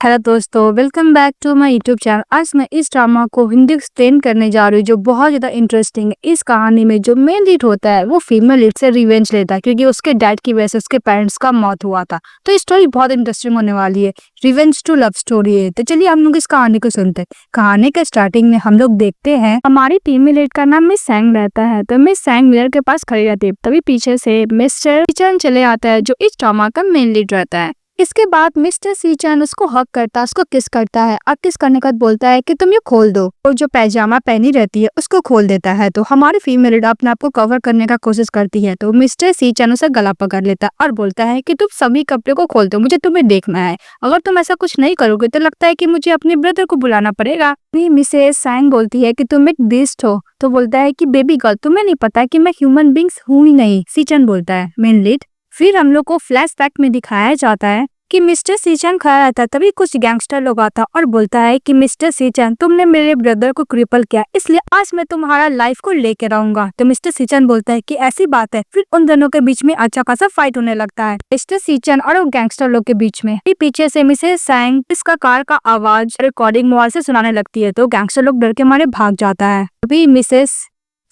Hello दोस्तों, welcome back to my YouTube channel. आज मैं इस ड्रामा को हिंदी एक्सप्लेन करने जा रही हूँ जो बहुत ज़्यादा इंटरेस्टिंग है। इस कहानी में जो मेन लीड होता है वो फीमेल लीड से रिवेंज लेता है क्योंकि उसके डैड की वजह से उसके पेरेंट्स का मौत हुआ था। तो ये स्टोरी बहुत इंटरेस्टिंग होने वाली है। रिवेंज टू लव स्टोरी है। तो चलिए हम लोग इस कहानी को सुनते हैं। कहानी के स्टार्टिंग में हम लोग देखते हैं हमारी फीमेल लीड का नाम मिस सैंग रहता है। तो मिस सैंग मिरर के पास खड़ी रहती है, तभी पीछे से मिस्टर सीचन चले आता है जो इस ड्रामा का मेन लीड रहता है। इसके बाद मिस्टर सीचन उसको हक करता है, उसको किस करता है और किस करने के बाद बोलता है कि तुम ये खोल दो। और जो पैजामा पहनी रहती है उसको खोल देता है। तो हमारी फीमेल लीड अपने आप को कवर करने का कोशिश करती है। तो मिस्टर सीचन उसे गला पकड़ लेता है और बोलता है कि तुम सभी कपड़े को खोल दो, मुझे तुम्हें देखना है। अगर तुम ऐसा कुछ नहीं करोगे तो लगता है कि मुझे अपने ब्रदर को बुलाना पड़ेगा। मिसेस सैंग बोलती है कि तुम एक बीस्ट हो। तो बोलता है कि बेबी गर्ल, तुम्हें नहीं पता कि मैं ह्यूमन बींग्स हूँ ही नहीं, सीचन बोलता है मेन लीड। फिर हम लोग को फ्लैशबैक में दिखाया जाता है कि मिस्टर सीचन खड़ा रहता है, तभी कुछ गैंगस्टर लोग आता और बोलता है कि मिस्टर सीचन, तुमने मेरे ब्रदर को क्रिपल किया, इसलिए आज मैं तुम्हारा लाइफ को लेके रहूंगा। तो मिस्टर सीचन बोलता है कि ऐसी बात है। फिर उन दोनों के बीच में अच्छा खासा फाइट होने लगता है मिस्टर सीचन और गैंगस्टर लोग के बीच में। पीछे से मिसेस सैंग इसका कार का आवाज रिकॉर्डिंग मोबाइल से सुनाने लगती है। तो गैंगस्टर लोग डर के मारे भाग जाता है। तभी मिसेस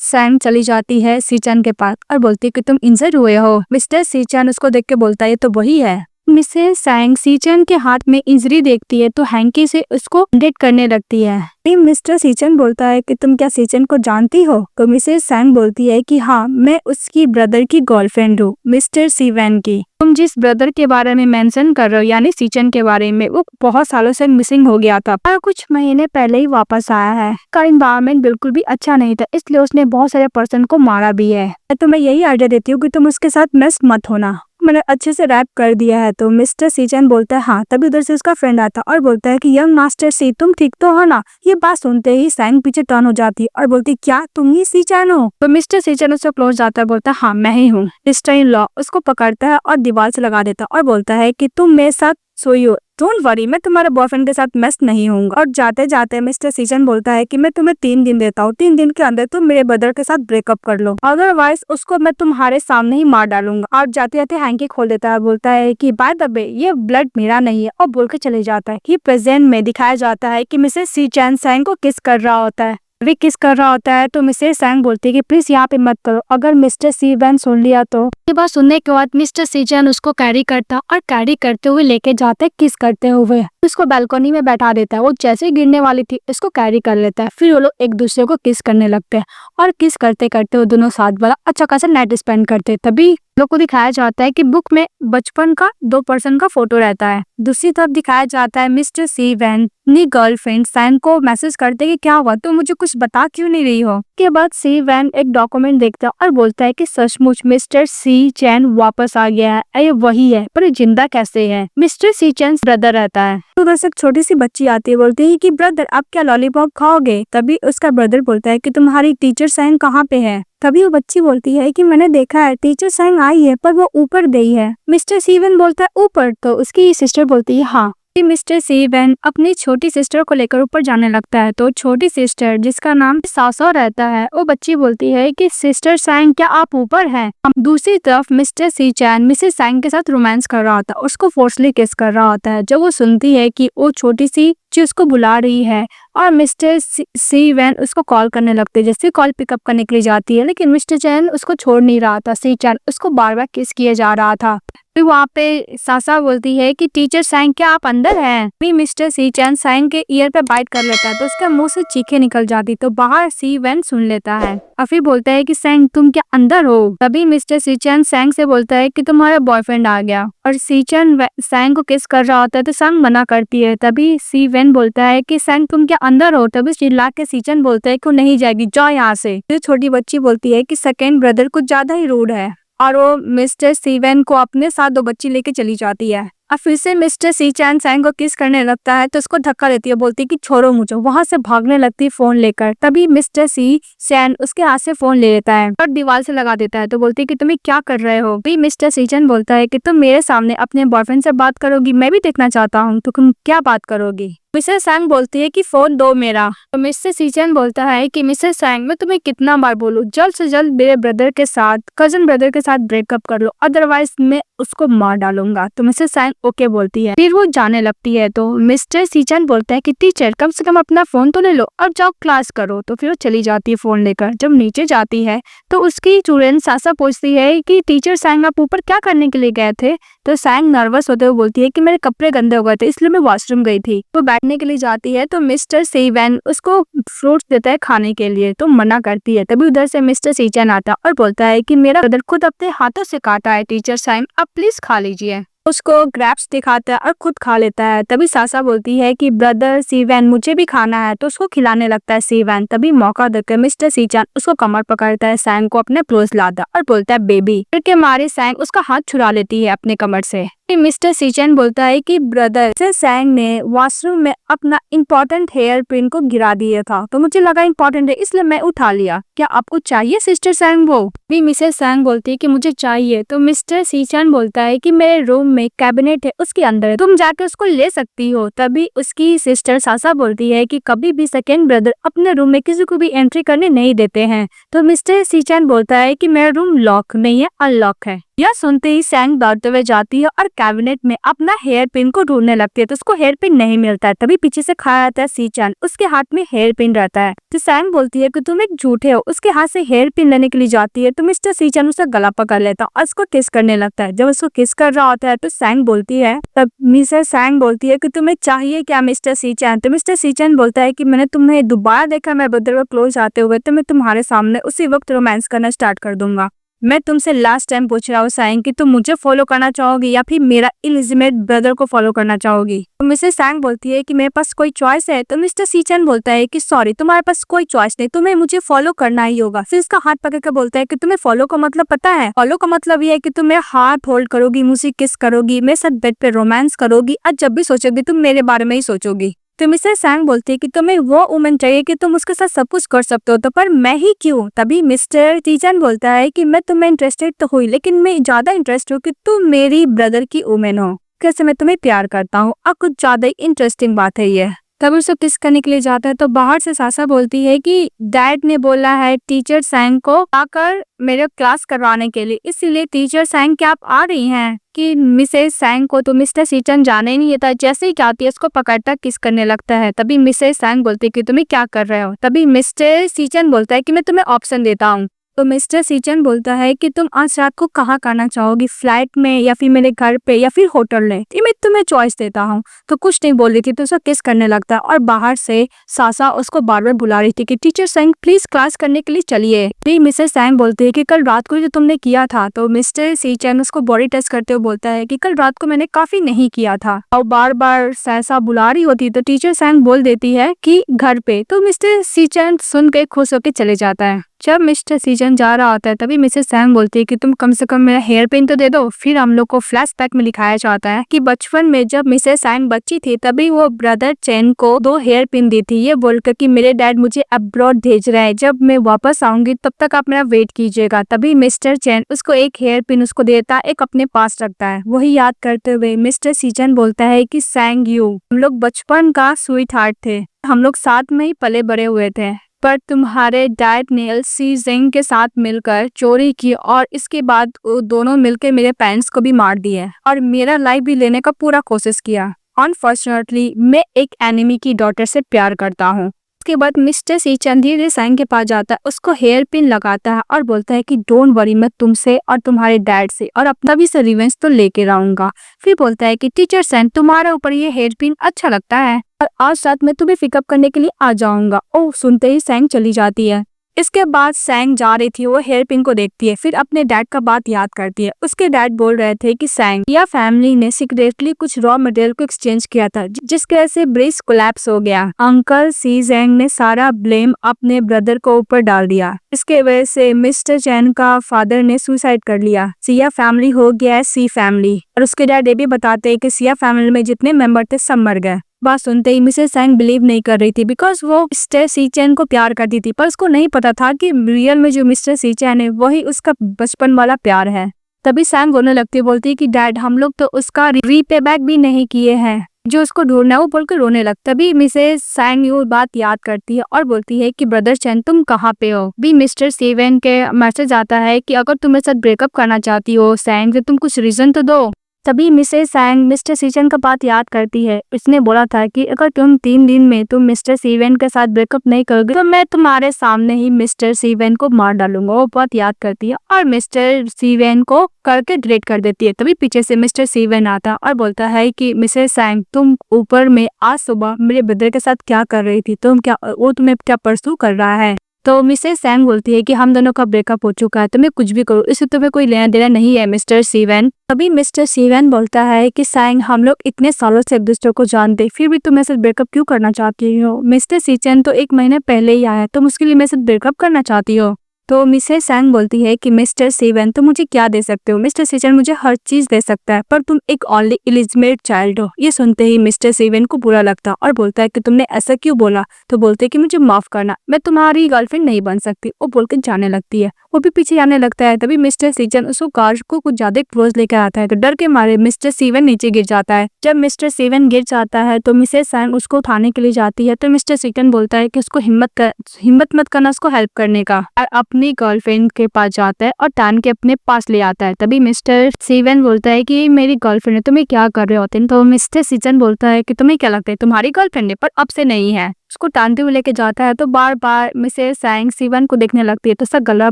सैंग चली जाती है सीचन के पास और बोलती है कि तुम इंजर्ड हुए हो। मिस्टर सीचन उसको देख के बोलता है ये तो वही है। मिसेस सैंग सीचन के हाथ में इंजरी देखती है तो हैंकी से उसको बैंडेज करने लगती है। मिस्टर सीचन बोलता है कि तुम क्या सीचन को जानती हो? तो मिसेस सैंग बोलती है कि हाँ, मैं उसकी ब्रदर की गर्लफ्रेंड हूँ, मिस्टर सीवन की। तुम जिस ब्रदर के बारे में मेंशन कर रहे हो यानी सीचन के बारे में, वो बहुत सालों से मिसिंग हो गया था और कुछ महीने पहले ही वापस आया है। का एनवायरनमेंट बिल्कुल भी अच्छा नहीं था, इसलिए उसने बहुत सारे पर्सन को मारा भी है। तो मैं यही आइडिया देती हूँ कि तुम उसके साथ मेस मत होना। मैंने अच्छे से रैप कर दिया है। तो मिस्टर सीचन बोलता है हाँ। तभी उधर से उसका फ्रेंड आता और बोलता है कि यंग मास्टर सी, तुम ठीक तो हो ना? ये बात सुनते ही सैंग पीछे टर्न हो जाती है और बोलती क्या तुम ही सीचन हो? तो मिस्टर सीचन उससे क्लोज जाता है, बोलता है हाँ मैं ही हूँ। मिस्टर इन लॉ उसको पकड़ता है और दीवार से लगा देता और बोलता है कि तुम मेरे साथ सोई हो, डोंट वरी, मैं तुम्हारे बॉयफ्रेंड के साथ मेस नहीं हूँ। और जाते जाते मिस्टर सीचन बोलता है कि मैं तुम्हें 3 दिन देता हूँ, 3 दिन के अंदर तुम मेरे ब्रदर के साथ ब्रेकअप कर लो, अदरवाइज उसको मैं तुम्हारे सामने ही मार डालूंगा। और जाते जाते हैंकी खोल देता है, बोलता है कि बाय द वे ये ब्लड मेरा नहीं है, और बोल के चले जाता है। प्रेजेंट में दिखाया जाता है कि मिसेस सीचन सैंग को किस कर रहा होता है। वे किस कर रहा होता है तो मिसेस सैंग बोलती है कि प्लीज यहाँ पे मत करो, अगर मिस्टर सीवन सुन लिया तो। ये बात सुनने के बाद मिस्टर सीचन उसको कैरी करता और कैरी करते हुए लेके जाते किस करते हुए उसको बालकनी में बैठा देता है। वो जैसे ही गिरने वाली थी उसको कैरी कर लेता है। फिर वो लोग एक दूसरे को किस करने लगते हैं और किस करते करते वो दोनों साथ बड़ा अच्छा खासा नाइट स्पेंड करते। तभी लोग को दिखाया जाता है कि बुक में बचपन का 2 पर्सन का फोटो रहता है। दूसरी तरफ दिखाया जाता है मिस्टर सीवन अपनी गर्लफ्रेंड सैंग को मैसेज करते कि क्या हुआ, तुम मुझे कुछ बता क्यों नहीं रही हो। के बाद सीवन एक डॉक्यूमेंट देखता है और बोलता है कि सचमुच मिस्टर सी चैन वापस आ गया है, ये वही है, पर जिंदा कैसे है? मिस्टर सी चैन ब्रदर रहता है। तो उधर से एक छोटी सी बच्ची आती है, बोलती है कि ब्रदर आप क्या लॉलीपॉप खाओगे? तभी उसका ब्रदर बोलता है कि तुम्हारी टीचर सैंग कहाँ पे है? तभी वो बच्ची बोलती है कि मैंने देखा है टीचर सैंग आई है पर वो ऊपर गई है। मिस्टर सीवन बोलता है ऊपर? तो उसकी सिस्टर बोलती है हाँ। मिस्टर सीवन अपनी छोटी सिस्टर को लेकर ऊपर जाने लगता है। तो छोटी सिस्टर जिसका नाम सासो रहता है वो बच्ची बोलती है कि सिस्टर सैंग क्या आप ऊपर हैं? दूसरी तरफ मिस्टर सीचैन मिसेस सैंग के साथ रोमांस कर रहा होता है, उसको फोर्सली किस कर रहा होता है। जब वो सुनती है कि वो छोटी सी उसको बुला रही है और मिस्टर सीवन उसको कॉल करने लगते हैं। जैसे कॉल पिकअप करने के लिए जाती है लेकिन मिस्टर चैन उसको छोड़ नहीं रहा था। सीचैन उसको बार बार किस किए जा रहा था। फिर वहाँ पे सासा बोलती है कि टीचर सैंग क्या आप अंदर हैं? भी मिस्टर सीचैन सैंग के ईयर पे बाइट कर लेता है तो उसके मुंह से चीखें निकल जाती, तो बाहर सीवन सुन लेता है और फिर बोलता है कि सैंग तुम क्या अंदर हो? तभी मिस्टर सीचैन सैंग से बोलता है कि तुम्हारा बॉयफ्रेंड आ गया और सीचैन सैंग को किस कर रहा होता है तो सैंग मना करती है। तभी सीवन बोलता है कि सैंग तुम क्या अंदर हो? तभी चिल्ला के सीचन बोलता है कि नहीं जाएगी, जाओ यहाँ से। फिर छोटी बच्ची बोलती है कि सेकंड ब्रदर कुछ ज्यादा ही रूड है और वो मिस्टर सीवन को अपने साथ 2 बच्ची लेके चली जाती है। और फिर से मिस्टर सीचैन सैंग को किस करने लगता है तो उसको धक्का देती है, बोलती है कि छोड़ो मुझे। वहां से भागने लगती है फोन लेकर। तभी मिस्टर सी चैन उसके हाथ से फोन ले लेता है और दीवार से लगा देता है। तो बोलती है कि तुम क्या कर रहे हो? भी मिस्टर सीचैन बोलता है कि तुम मेरे सामने अपने बॉयफ्रेंड से बात करोगी? मैं भी देखना चाहता हूँ, तो तुम क्या बात करोगी? मिसेस सैंग बोलती है कि फोन दो मेरा। तो मिस्टर सीचन बोलता है कि मिसेस सैंग मैं तुम्हें कितना बार बोलूं, जल्द से जल्द मेरे ब्रदर के साथ कजन ब्रदर के साथ ब्रेकअप कर लो, अदरवाइज मैं उसको मार डालूंगा। तो मिसेस सैंग ओके बोलती है। फिर वो जाने लगती है तो मिस्टर सीचन बोलता है कि टीचर कम से कम अपना फोन तो ले लो और जाओ क्लास करो। तो फिर वो चली जाती है फोन लेकर। जब नीचे जाती है तो उसकी स्टूडेंट सासा पूछती है कि टीचर सैंग आप ऊपर क्या करने के लिए गए थे। तो सैंग नर्वस होते हुए बोलती है कि मेरे कपड़े गंदे हो गए थे इसलिए मैं वॉशरूम गई थी। वो बैठने के लिए जाती है तो मिस्टर सीवैन उसको फ्रूट्स देता है खाने के लिए तो मना करती है। तभी उधर से मिस्टर सीचन आता और बोलता है कि मेरा ब्रदर खुद अपने हाथों से काटा है टीचर सैंग, आप प्लीज खा लीजिए। उसको ग्रैप्स दिखाता है और खुद खा लेता है। तभी सासा बोलती है कि ब्रदर सीवैन मुझे भी खाना है तो उसको खिलाने लगता है सीवैन। तभी मौका देकर मिस्टर सीचन उसको कमर पकड़ता है, सैंग को अपने क्लोज लाता और बोलता है बेबी। फिर के मारे सैंग उसका हाथ छुड़ा लेती है अपने कमर से। मिस्टर सीचन बोलता है कि ब्रदर सैंग ने वॉशरूम में अपना इम्पोर्टेंट हेयर पिन को गिरा दिया था तो मुझे लगा इम्पोर्टेंट है इसलिए मैं उठा लिया, क्या आपको चाहिए सिस्टर सैंग? वो भी मिसेस सैंग बोलती है कि मुझे चाहिए। तो मिस्टर सीचन बोलता है कि मेरे रूम में कैबिनेट है उसके अंदर है, तुम जाके उसको ले सकती हो। तभी उसकी सिस्टर सासा बोलती है कि कभी भी सेकेंड ब्रदर अपने रूम में किसी को भी एंट्री करने नहीं देते हैं। तो मिस्टर सीचन बोलता है कि मेरा रूम लॉक नहीं है, अनलॉक है। यह सुनते ही सैंग दौड़ते हुए जाती है और कैबिनेट में अपना हेयर पिन को ढूंढने लगती है तो उसको हेयर पिन नहीं मिलता है। तभी पीछे से खड़ा आता है सीचन, उसके हाथ में हेयर पिन रहता है। तो सैंग बोलती है कि तुम एक झूठे हो। उसके हाथ से हेयर पिन लेने के लिए जाती है तो मिस्टर सीचन उसे गला पकड़ लेता है और उसको किस करने लगता है। जब उसको किस कर रहा होता है तो सैंग बोलती है, तब मिसेस सैंग बोलती है कि तुम्हें चाहिए क्या मिस्टर सीचन? तो मिस्टर सीचन बोलता है कि मैंने तुम्हें दोबारा देखा मैं ब्रदर को क्लोज आते हुए तो मैं तुम्हारे सामने उसी वक्त रोमांस करना स्टार्ट कर दूंगा। मैं तुमसे लास्ट टाइम पूछ रहा हूँ सैंग कि तुम मुझे फॉलो करना चाहोगी या फिर मेरा इलिजिमेट ब्रदर को फॉलो करना चाहोगी? तो मिसेस सैंग बोलती है कि मेरे पास कोई चॉइस है। तो मिस्टर सीचन बोलता है कि सॉरी तुम्हारे पास कोई चॉइस नहीं, तुम्हें मुझे फॉलो करना ही होगा। फिर इसका हाथ पकड़ के बोलता है कि तुम्हें फॉलो का मतलब पता है? फॉलो का मतलब ये है कि तुम मेरा हाथ होल्ड करोगी, मुझे किस करोगी, मेरे साथ बेड पे रोमांस करोगी और जब भी सोचोगी तुम मेरे बारे में ही सोचोगी। तो मिसेस सैंग बोलती है कि तुम्हें वो वुमन चाहिए कि तुम उसके साथ सब कुछ कर सकते हो, तो पर मैं ही क्यों? तभी मिस्टर सीचन बोलता है कि मैं तुम्हें इंटरेस्टेड तो हुई लेकिन मैं ज्यादा इंटरेस्ट हूँ कि तुम मेरी ब्रदर की वुमन हो, कैसे मैं तुम्हें प्यार करता हूँ और कुछ ज्यादा ही इंटरेस्टिंग बात है ये। तब उसे किस करने के लिए जाता है तो बाहर से सासा बोलती है कि डैड ने बोला है टीचर सैंग को आकर मेरे क्लास करवाने के लिए, इसीलिए टीचर सैंग क्या आप आ रही हैं? कि मिसेस सैंग को तो मिस्टर सीचन जाने नहीं देता, जैसे ही जाती है उसको पकड़ता किस करने लगता है। तभी मिसेस सैंग बोलती है कि तुम्हें क्या कर रहे हो? तभी मिस्टर सीचन बोलता है कि मैं तुम्हें ऑप्शन देता हूँ। तो मिस्टर सीचन बोलता है कि तुम आज रात को कहाँ करना चाहोगी, फ्लाइट में या फिर मेरे घर पे या फिर होटल में? मैं तुम्हें चॉइस देता हूँ। तो कुछ नहीं बोल रही थी तो उसको किस करने लगता है और बाहर से सासा उसको बार बार बुला रही थी कि टीचर सैंग प्लीज क्लास करने के लिए चलिए। फिर मिसेस सैंग बोलती है कि कल रात को जो तुमने किया था, तो मिस्टर सीचन उसको बॉडी टच करते हुए बोलता है कि कल रात को मैंने काफी नहीं किया था। और बार बार सासा बुला रही होती तो टीचर सैंग बोल देती है कि घर पे। तो मिस्टर सीचन सुन के खुश होकर चले जाता है। जब मिस्टर सीचन जा रहा होता है तभी मिसेस सैंग बोलती है कि तुम कम से कम मेरा हेयर पिन तो दे दो। फिर हम लोग को फ्लैशबैक में दिखाया जाता है कि बचपन में जब मिसेस सैंग बच्ची थी तभी वो ब्रदर चैन को 2 हेयर पिन दी थी, ये बोलकर कि मेरे डैड मुझे अब्रॉड भेज रहे हैं, जब मैं वापस आऊंगी तब तक आप मेरा वेट कीजिएगा। तभी मिस्टर चैन उसको एक हेयर पिन उसको देता, एक अपने पास रखता है। वही याद करते हुए मिस्टर सीचन बोलता है कि सैंग यू हम लोग बचपन का स्वीट हार्ट थे, हम लोग साथ में ही पले बड़े हुए थे, पर तुम्हारे डैड ने सी जेंग के साथ मिलकर चोरी की और इसके बाद दोनों मिलकर मेरे पेरेंट्स को भी मार दिए और मेरा लाइफ भी लेने का पूरा कोशिश किया। अनफॉर्चुनेटली मैं एक एनिमी की डॉटर से प्यार करता हूँ। उसके बाद मिस्टर सीचन धीरे सैंग के पास जाता है, उसको हेयर पिन लगाता है और बोलता है कि डोंट वरी, मैं तुमसे और तुम्हारे डैड से और अपना भी से रिवेंज तो लेके आऊंगा। फिर बोलता है कि टीचर सैंग तुम्हारे ऊपर ये हेयर पिन अच्छा लगता है और आज रात में तुम्हें पिकअप करने के लिए आ जाऊंगा। ओह सुनते ही सैंग चली जाती है। इसके बाद सैंग जा रही थी, वो हेयर पिन को देखती है, फिर अपने डैड का बात याद करती है। उसके डैड बोल रहे थे कि सैंग या फैमिली ने सीक्रेटली कुछ रॉ मटेरियल को एक्सचेंज किया था जिसकी वजह से ब्रिज कोलैप्स हो गया। अंकल सी जेंग ने सारा ब्लेम अपने ब्रदर को ऊपर डाल दिया। इसके वजह से मिस्टर चैन का फादर ने सुसाइड कर लिया। सिया फैमिली हो गया है सी फैमिली। और उसके डैड ये भी बताते हैं कि सिया फैमिली में जितने मेंबर थे सब मर गए। बात सुनते ही मिसेस सैंग बिलीव नहीं कर रही थी बिकॉज वो मिस्टर सीचन को प्यार करती थी, पर उसको नहीं पता था कि रियल में जो मिस्टर सीचन है वही उसका बचपन वाला प्यार है। तभी सैंग रोने लगती है, बोलती है कि डैड हम लोग तो उसका रीपे बैक भी नहीं किए हैं, जो उसको ढूंढना है, वो बोलकर रोने लगता। तभी मिसेस सैंग ये बात याद करती है और बोलती है कि ब्रदर चैन तुम कहाँ पे हो? भी मिस्टर सेवन के मैसेज आता है कि अगर तुम मेरे साथ ब्रेकअप करना चाहती हो सैंग तो तुम कुछ रीजन तो दो। तभी मिसेस सैंग मिस्टर सीचन का बात याद करती है। उसने बोला था कि अगर तुम 3 दिन में तुम मिस्टर सीवेन के साथ ब्रेकअप नहीं करोगे तो मैं तुम्हारे सामने ही मिस्टर सीवेन को मार डालूंगा। वो बात याद करती है और मिस्टर सीवेन को करके डिलीट कर देती है। तभी पीछे से मिस्टर सीवेन आता और बोलता है कि मिसेस सैंग तुम ऊपर में आज सुबह मेरे ब्रदर के साथ क्या कर रही थी, वो तुम्हें क्या परसू कर रहा है। तो मिसेस सैंग बोलती है कि हम दोनों का ब्रेकअप हो चुका है, तुम्हें कुछ भी करो, इससे तुम्हें कोई लेना देना नहीं है मिस्टर सीवेन। तभी मिस्टर सीवेन बोलता है कि सैंग हम लोग इतने सालों से एक दूसरे को जानते, फिर भी तुम मेरे साथ ब्रेकअप क्यों करना चाहती हो। मिस्टर सीचन तो 1 महीने पहले ही आया, तुम उसके लिए मेरे साथ ब्रेकअप करना चाहती हो। तो मिसेस सैंग बोलती है कि मिस्टर सीवेन तुम मुझे क्या दे सकते हो। मिस्टर सीचन मुझे हर चीज दे सकता है पर तुम एक ओनली इलिजिमेट चाइल्ड हो। ये सुनते ही मिस्टर सीवेन को बुरा लगता और बोलता है कि तुमने ऐसा क्यों बोला। तो बोलते है कि मुझे माफ करना, मैं तुम्हारी गर्लफ्रेंड नहीं बन सकती। वो बोल के जाने लगती है। वो भी पीछे जाने लगता है। तभी मिस्टर सीचन उसको कार को कुछ ज्यादा क्लोज लेकर आता है तो डर के मारे मिस्टर सीवेन नीचे गिर जाता है। जब मिस्टर सीवेन गिर जाता है तो मिसेस सैंग उसको उठाने के लिए जाती है तो मिस्टर सीचन बोलता है कि उसको हिम्मत मत करना उसको हेल्प करने का, और अपनी गर्लफ्रेंड के पास जाता है और टान के अपने पास ले आता है। तभी मिस्टर सीवेन बोलता है कि मेरी गर्लफ्रेंड है, तुम्हें क्या कर रहे होते हैं। तो मिस्टर सीचन बोलता है कि तुम्हें क्या लगता है तुम्हारी गर्लफ्रेंड है पर अब से नहीं है। उसको टानते हुए लेके जाता है तो बार बार मिसेस सैंग सीवन को देखने लगती है तो उसका गला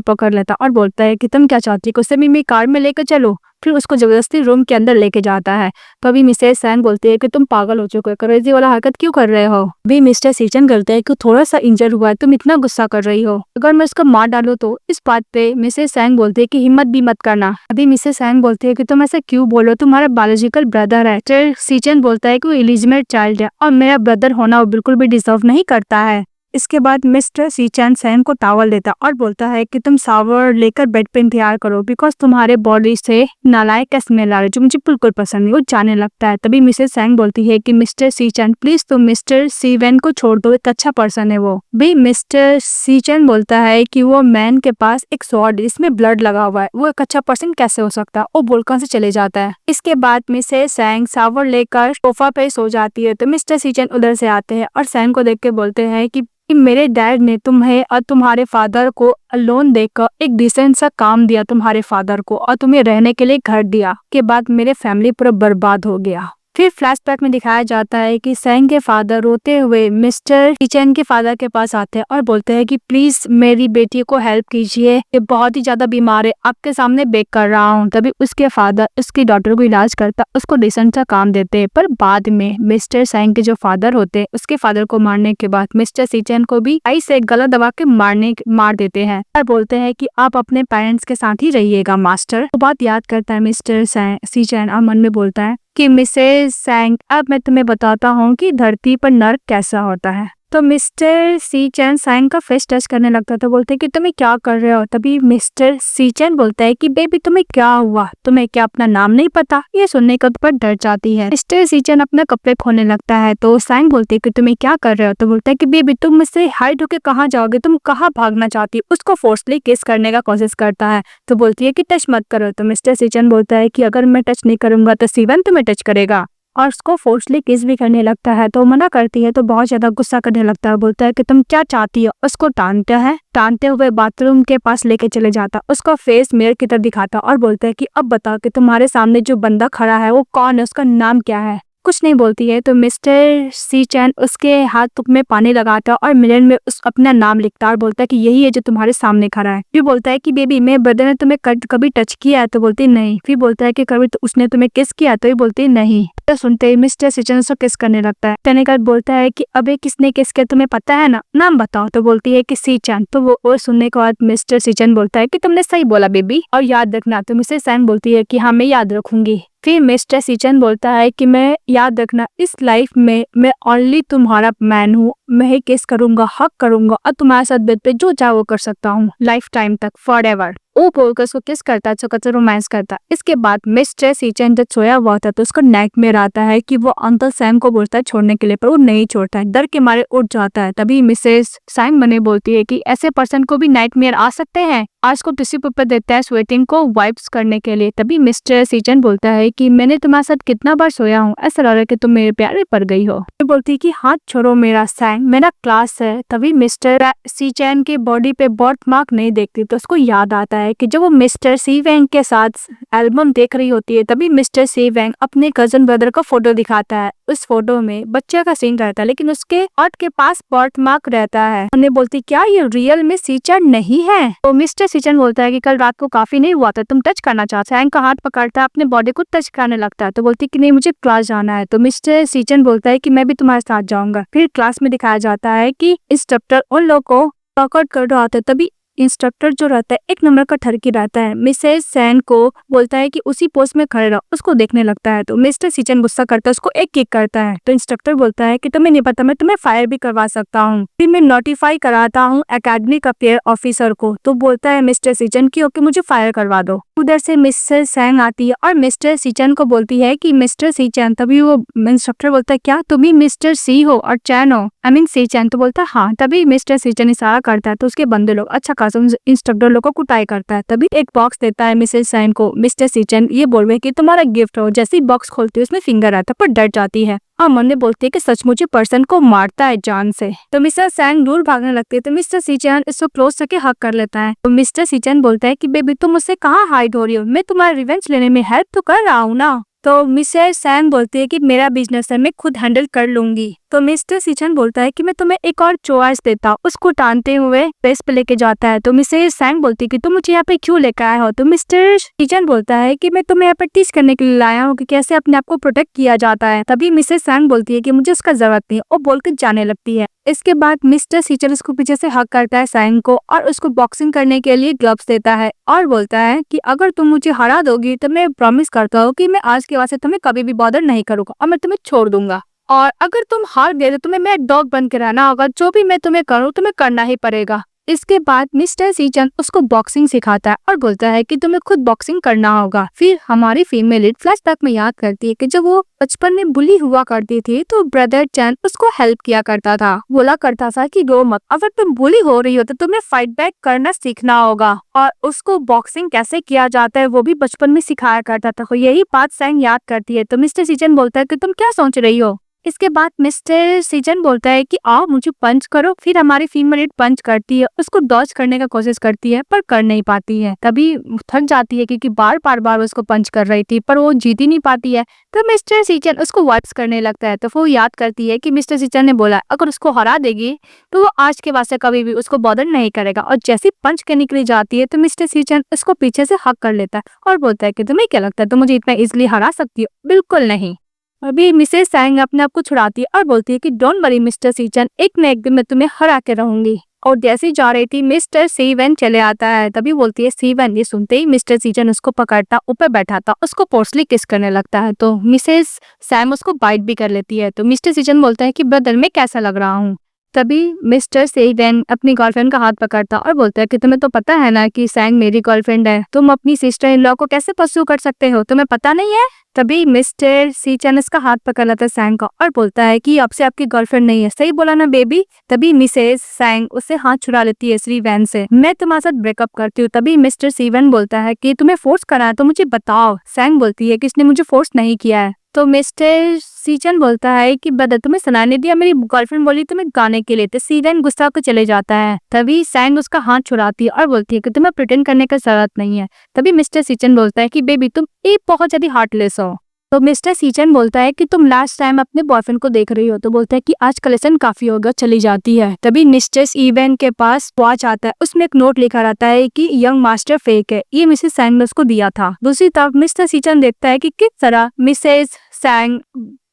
पकड़ लेता और बोलता है कि तुम क्या चाहती हो, उसे भी कार में लेकर चलो। फिर उसको जबरदस्ती रूम के अंदर लेके जाता है। तो अभी मिसेस सैंग बोलती है कि तुम पागल हो चुके हो, क्रेजी वाला हरकत क्यों कर रहे हो। अभी मिस्टर सीचन करते हैं कि थोड़ा सा इंजर हुआ है, तुम इतना गुस्सा कर रही हो, अगर मैं उसको मार डालू तो। इस बात पे मिसेस सैंग बोलती है कि हिम्मत भी मत करना। अभी मिसेस सैंग बोलती है कि तुम ऐसा क्यों बोलो, तुम्हारा बायोलॉजिकल ब्रदर है। मिस्टर सीचन बोलता है कि वो इलिजिमेट चाइल्ड है और मेरा ब्रदर होना वो बिल्कुल भी डिजर्व नहीं करता है। इसके बाद मिस्टर सीचन सैंग को टॉवल देता और बोलता है कि तुम शावर लेकर बेड पे इंतजार करो बिकॉज तुम्हारे बॉडी से नालायक का स्मेल आ रहा है जो मुझे बिल्कुल पसंद नहीं। वो जाने लगता है। तभी मिसेस सैंग बोलती है कि मिस्टर सीचन प्लीज तुम मिस्टर सीवेन को छोड़ दो, एक अच्छा पर्सन है वो भी। मिस्टर सीचन बोलता है कि वो मैन के पास एक स्वॉर्ड इसमें ब्लड लगा हुआ है, वो एक अच्छा पर्सन कैसे हो सकता है। वो बोलकर से चले जाता है। इसके बाद मिसेस सैंग शावर लेकर सोफा पे सो जाती है तो मिस्टर सीचन उधर से आते हैं और सैंग को देख के बोलते हैं कि मेरे डैड ने तुम्हें और तुम्हारे फादर को लोन देकर एक डिसेंट सा काम दिया तुम्हारे फादर को और तुम्हें रहने के लिए घर दिया। के बाद मेरे फैमिली पूरा बर्बाद हो गया। फिर फ्लैशबैक में दिखाया जाता है कि सैंग के फादर रोते हुए मिस्टर सीचन के फादर के पास आते हैं और बोलते हैं कि प्लीज मेरी बेटी को हेल्प कीजिए, ये बहुत ही ज्यादा बीमार है, आपके सामने बेक कर रहा हूँ। तभी उसके फादर उसकी डॉटर को इलाज करता, उसको डिसेंट सा काम देते हैं। पर बाद में मिस्टर सैंग के जो फादर होते हैं उसके फादर को मारने के बाद मिस्टर सीचन को भी आई से गला दबा के मार देते हैं और बोलते हैं कि आप अपने पेरेंट्स के साथ ही रहिएगा मास्टर। तो बात याद करता है मिस्टर सीचन और मन में बोलता है कि मिसेस सैंग अब मैं तुम्हें बताता हूँ कि धरती पर नर्क कैसा होता है। तो मिस्टर सीचन सैंग का फेस टच करने लगता है तो बोलते हैं कि तुम्हें क्या कर रहे हो। तभी मिस्टर सीचन बोलता है कि बेबी तुम्हें क्या हुआ, तुम्हें क्या अपना नाम नहीं पता। ये सुनने के पर डर जाती है। मिस्टर सीचन अपना कपड़े खोलने लगता है तो सैंग बोलते है कि तुम्हें क्या कर रहे हो। तो बोलता है कि बेबी तुम मुझसे हाइड होके कहाँ जाओगे, तुम कहाँ भागना चाहती हो। उसको फोर्सली किस करने का कोशिश करता है तो बोलती है कि टच मत करो। तो मिस्टर सीचन बोलता है कि अगर मैं टच नहीं करूंगा तो सीवन तुम्हें टच करेगा और उसको फोर्सली किस भी करने लगता है तो मना करती है तो बहुत ज्यादा गुस्सा करने लगता है। बोलता है कि तुम क्या चाहती हो। उसको टानते हुए बाथरूम के पास लेके चले जाता, उसका फेस मिरर की तरफ दिखाता और बोलता है कि अब बताओ कि तुम्हारे सामने जो बंदा खड़ा है वो कौन है, उसका नाम क्या है। कुछ नहीं बोलती है तो मिस्टर सीचन उसके हाथ में पानी लगाता और मिरर में अपना नाम लिखता और बोलता है कि यही है जो तुम्हारे सामने खड़ा है। फिर बोलता है कि बेबी मैं ब्रदर ने तुम्हें कभी टच किया है तो बोलती नहीं। फिर बोलता है कि कभी तो उसने तुम्हें किस किया तो बोलती नहीं। तो सुनते ही मिस्टर सीचन उसको किस करने लगता है। कहने के बाद बोलता है कि अबे किसने किस किया तुम्हें पता है ना, नाम बताओ। तो बोलती है कि सीचन। तो वो सुनने के बाद मिस्टर सीचन बोलता है कि तुमने सही बोला बेबी और याद रखना। तो मिस्टर सैंग बोलती है कि हाँ मैं याद रखूंगी। फिर मिस्टर सीचन बोलता है कि मैं याद रखना इस लाइफ में मैं ओनली तुम्हारा मैन हूँ, मैं ही केस करूंगा, हक करूंगा और तुम्हारे साथ बेड पे जो चाहे वो कर सकता हूँ लाइफ टाइम तक, फॉर एवर। वो बोलकर उसको किस करता है, चौकस रोमांस करता। इसके बाद मिस्टर सीचन जब सोया हुआ था तो उसको नाइटमेयर आता है कि वो अंकल सैम को बोलता है छोड़ने के लिए पर वो नहीं छोड़ता है, डर के मारे उठ जाता है। तभी मिसेस सैम बने बोलती है कि ऐसे पर्सन को भी नाइटमेयर आ सकते हैं। आज को टिश्यू पेपर देता है स्वेटिंग को वाइप्स करने के लिए। तभी मिस्टर सीचन बोलता है कि मैंने तुम्हारे साथ कितना बार सोया हूँ, ऐसा लग रहा है कि तुम मेरे प्यारे पड़ गई हो। बोलती है कि हाथ छोड़ो मेरा सैम, मेरा क्लास है। तभी मिस्टर सीचन की बॉडी पे बर्थ मार्क नहीं देखती तो उसको याद आता है है कि जब वो मिस्टर सी वैंग के साथ एल्बम देख रही होती है तभी मिस्टर सी वैंग अपने कजन ब्रदर का फोटो दिखाता है। उस फोटो में बच्चे का सीन रहता है लेकिन उसके हार्ट के पास बर्थ मार्क रहता है। उन्हें बोलती क्या ये रियल में सीचन नहीं है? तो मिस्टर सीचन बोलता है कि कल रात को काफी नहीं हुआ था, तुम टच करना चाहते। सैंग का हाथ पकड़ता है, अपने बॉडी को टच करने लगता है तो बोलती कि नहीं मुझे क्लास जाना है। तो मिस्टर सीचन बोलता है कि मैं भी तुम्हारे साथ जाऊंगा। फिर क्लास में दिखाया जाता है कि इंस्ट्रक्टर उन लोगों को वर्कआउट कर रहा होता है। तभी इंस्ट्रक्टर जो रहता है एक नंबर का ठरकी रहता है, मिसेस सैन को बोलता है कि उसी पोस्ट में खड़े रहो, उसको देखने लगता है। तो मिस्टर सीचन गुस्सा करता है, उसको एक किक करता है। तो इंस्ट्रक्टर बोलता है कि तुम्हें नहीं पता मैं तुम्हें फायर भी करवा सकता हूँ, फिर मैं नोटिफाई कराता हूँ एकेडमी का प्लेयर ऑफिसर को। तो बोलता है मिस्टर सीचन की ओके मुझे फायर करवा दो। उधर से मिसेस सैंग आती है और मिस्टर सीचन को बोलती है कि मिस्टर सीचन। तभी वो इंस्ट्रक्टर बोलता है क्या तुम ही मिस्टर सी हो और चैन हो, आई मीन सीचन। तो बोलता है हाँ। तभी मिस्टर सीचन इशारा करता है तो उसके बंदे लोग अच्छा खासा इंस्ट्रक्टर लोग को कुटाई करता है। तभी एक बॉक्स देता है मिसेस सैंग को मिस्टर सीचन, ये बोल रहे कि तुम्हारा गिफ्ट हो। जैसे ही बॉक्स खोलती है उसमें फिंगर आता है पर डर जाती है और मन में बोलती है कि सचमुच पर्सन को मारता है जान से। तो मिस्टर सैंग दूर भागने लगती है तो मिस्टर सीचन इसको क्लोज करके हक कर लेता है। तो मिस्टर सीचन बोलता है कि बेबी तुम मुझसे कहाँ हाइड हो रही हो, मैं तुम्हारा रिवेंज लेने में हेल्प तो कर रहा हूँ ना। तो मिसेस सैंग बोलती है कि मेरा बिजनेस है मैं खुद हैंडल कर लूंगी। तो मिस्टर सीचन बोलता है कि मैं तुम्हें एक और चॉइस देता हूँ। उसको टानते हुए बेस पे लेके जाता है। तो मिसेस सैंग बोलती है कि तुम मुझे यहाँ पे क्यों लेकर आए हो? तो मिस्टर सीचन बोलता है कि मैं तुम्हें यहाँ पे टीच करने के लिए लाया हूँ कि कैसे अपने आप को प्रोटेक्ट किया जाता है। तभी मिसेस सैंग बोलती है कि मुझे उसका जरूरत नहीं और बोलकर जाने लगती है। इसके बाद मिस्टर सीचन उसको पीछे से हक करता है सैंग को और उसको बॉक्सिंग करने के लिए ग्लव्स देता है और बोलता है कि अगर तुम मुझे हरा दोगी तो मैं प्रॉमिस करता हूँ कि मैं आज के बाद से तुम्हें कभी भी बॉदर नहीं करूंगा और मैं तुम्हें छोड़ दूंगा, और अगर तुम हार गए तो तुम्हें मैं डॉग बन के रहना होगा, जो भी मैं तुम्हें करूँ तुम्हें करना ही पड़ेगा। इसके बाद मिस्टर सीचन उसको बॉक्सिंग सिखाता है और बोलता है कि तुम्हें खुद बॉक्सिंग करना होगा। फिर हमारी फीमेल लीड फ्लैशबैक में याद करती है कि जब वो बचपन में बुली हुआ करती थी तो ब्रदर चैन उसको हेल्प किया करता था, बोला करता था कि रो मत, अगर तुम बुली हो रही हो तो तुम्हें फाइट बैक करना सीखना होगा, और उसको बॉक्सिंग कैसे किया जाता है वो भी बचपन में सिखाया करता था। यही बात सैंग याद करती है। तो मिस्टर सीचन बोलता है कि तुम क्या सोच रही हो? इसके बाद मिस्टर सीजन बोलता है कि आओ मुझे पंच करो। फिर हमारी फीमेल लीड पंच करती है, उसको डॉज करने का कोशिश करती है पर कर नहीं पाती है। तभी थक जाती है क्योंकि बार उसको पंच कर रही थी पर वो जीत ही नहीं पाती है। तो मिस्टर सीचन उसको वाइप्स करने लगता है। तो वो याद करती है कि मिस्टर सीचन ने बोला अगर उसको हरा देगी तो वो आज के बाद से कभी भी उसको बॉदर नहीं करेगा, और जैसी पंच करने के लिए जाती है तो मिस्टर सीचन उसको पीछे से हक कर लेता है और बोलता है कि तुम्हें क्या लगता है तुम मुझे इतना इजिली हरा सकती हो? बिल्कुल नहीं। अभी मिसेस सैंग अपने आप को छुड़ाती है और बोलती है कि डोंट वरी मिस्टर सीचन, एक न एक दिन मैं तुम्हें हरा के रहूंगी। और जैसे ही जा रही थी मिस्टर सीवन चले आता है। तभी बोलती है सीवन। ये सुनते ही मिस्टर सीचन उसको पकड़ता, ऊपर बैठाता, उसको फोर्सली किस करने लगता है। तो मिसेस सैम उसको बाइट भी कर लेती है। तो मिस्टर सीचन बोलता है कि ब्रदर मैं कैसा लग रहा हूँ? तभी मिस्टर सेवन अपनी गर्लफ्रेंड का हाथ पकड़ता और बोलता है कि तुम्हें तो पता है ना कि सैंग मेरी गर्लफ्रेंड है, तुम अपनी सिस्टर इन लॉ को कैसे परस्यू कर सकते हो, तुम्हें पता नहीं है? तभी मिस्टर सीचन इसका हाथ पकड़ लेता है सैंग का और बोलता है कि अब से आपकी गर्लफ्रेंड नहीं है, सही बोला ना बेबी? तभी मिसेस सैंग उससे हाथ छुड़ा लेती है श्री वैन से, मैं तुम्हारे साथ ब्रेकअप करती हूँ। तभी मिस्टर सीवन बोलता है कि तुम्हें फोर्स करा है तो मुझे बताओ। सैंग बोलती है कि इसने मुझे फोर्स नहीं किया है। तो मिस्टर सीचन बोलता है कि ब्रदर तुम्हें सुनाने दिया, मेरी गर्लफ्रेंड बोली तुम्हें गाने के लिए। तो सीवन गुस्सा होकर चले जाता है। तभी सैंग उसका हाथ छुड़ाती है और बोलती है कि तुम्हें प्रिटेंड करने की जरूरत नहीं है। तभी मिस्टर सीचन बोलता है कि बेबी तुम एक बहुत ज्यादा हार्टलेस हो। तो मिस्टर सीचन बोलता है कि तुम लास्ट टाइम अपने बॉयफ्रेंड को देख रही हो। तो बोलता है कि आज कलेक्शन काफी होगा, चली जाती है। तभी मिस्टर इवन के पास वॉच आता है, उसमें एक नोट लिखा रहता है कि यंग मास्टर फेक है, ये मिसेस सैंग ने उसको दिया था। दूसरी तरफ मिस्टर सीचन देखता है कि किस तरह मिसेस सैंग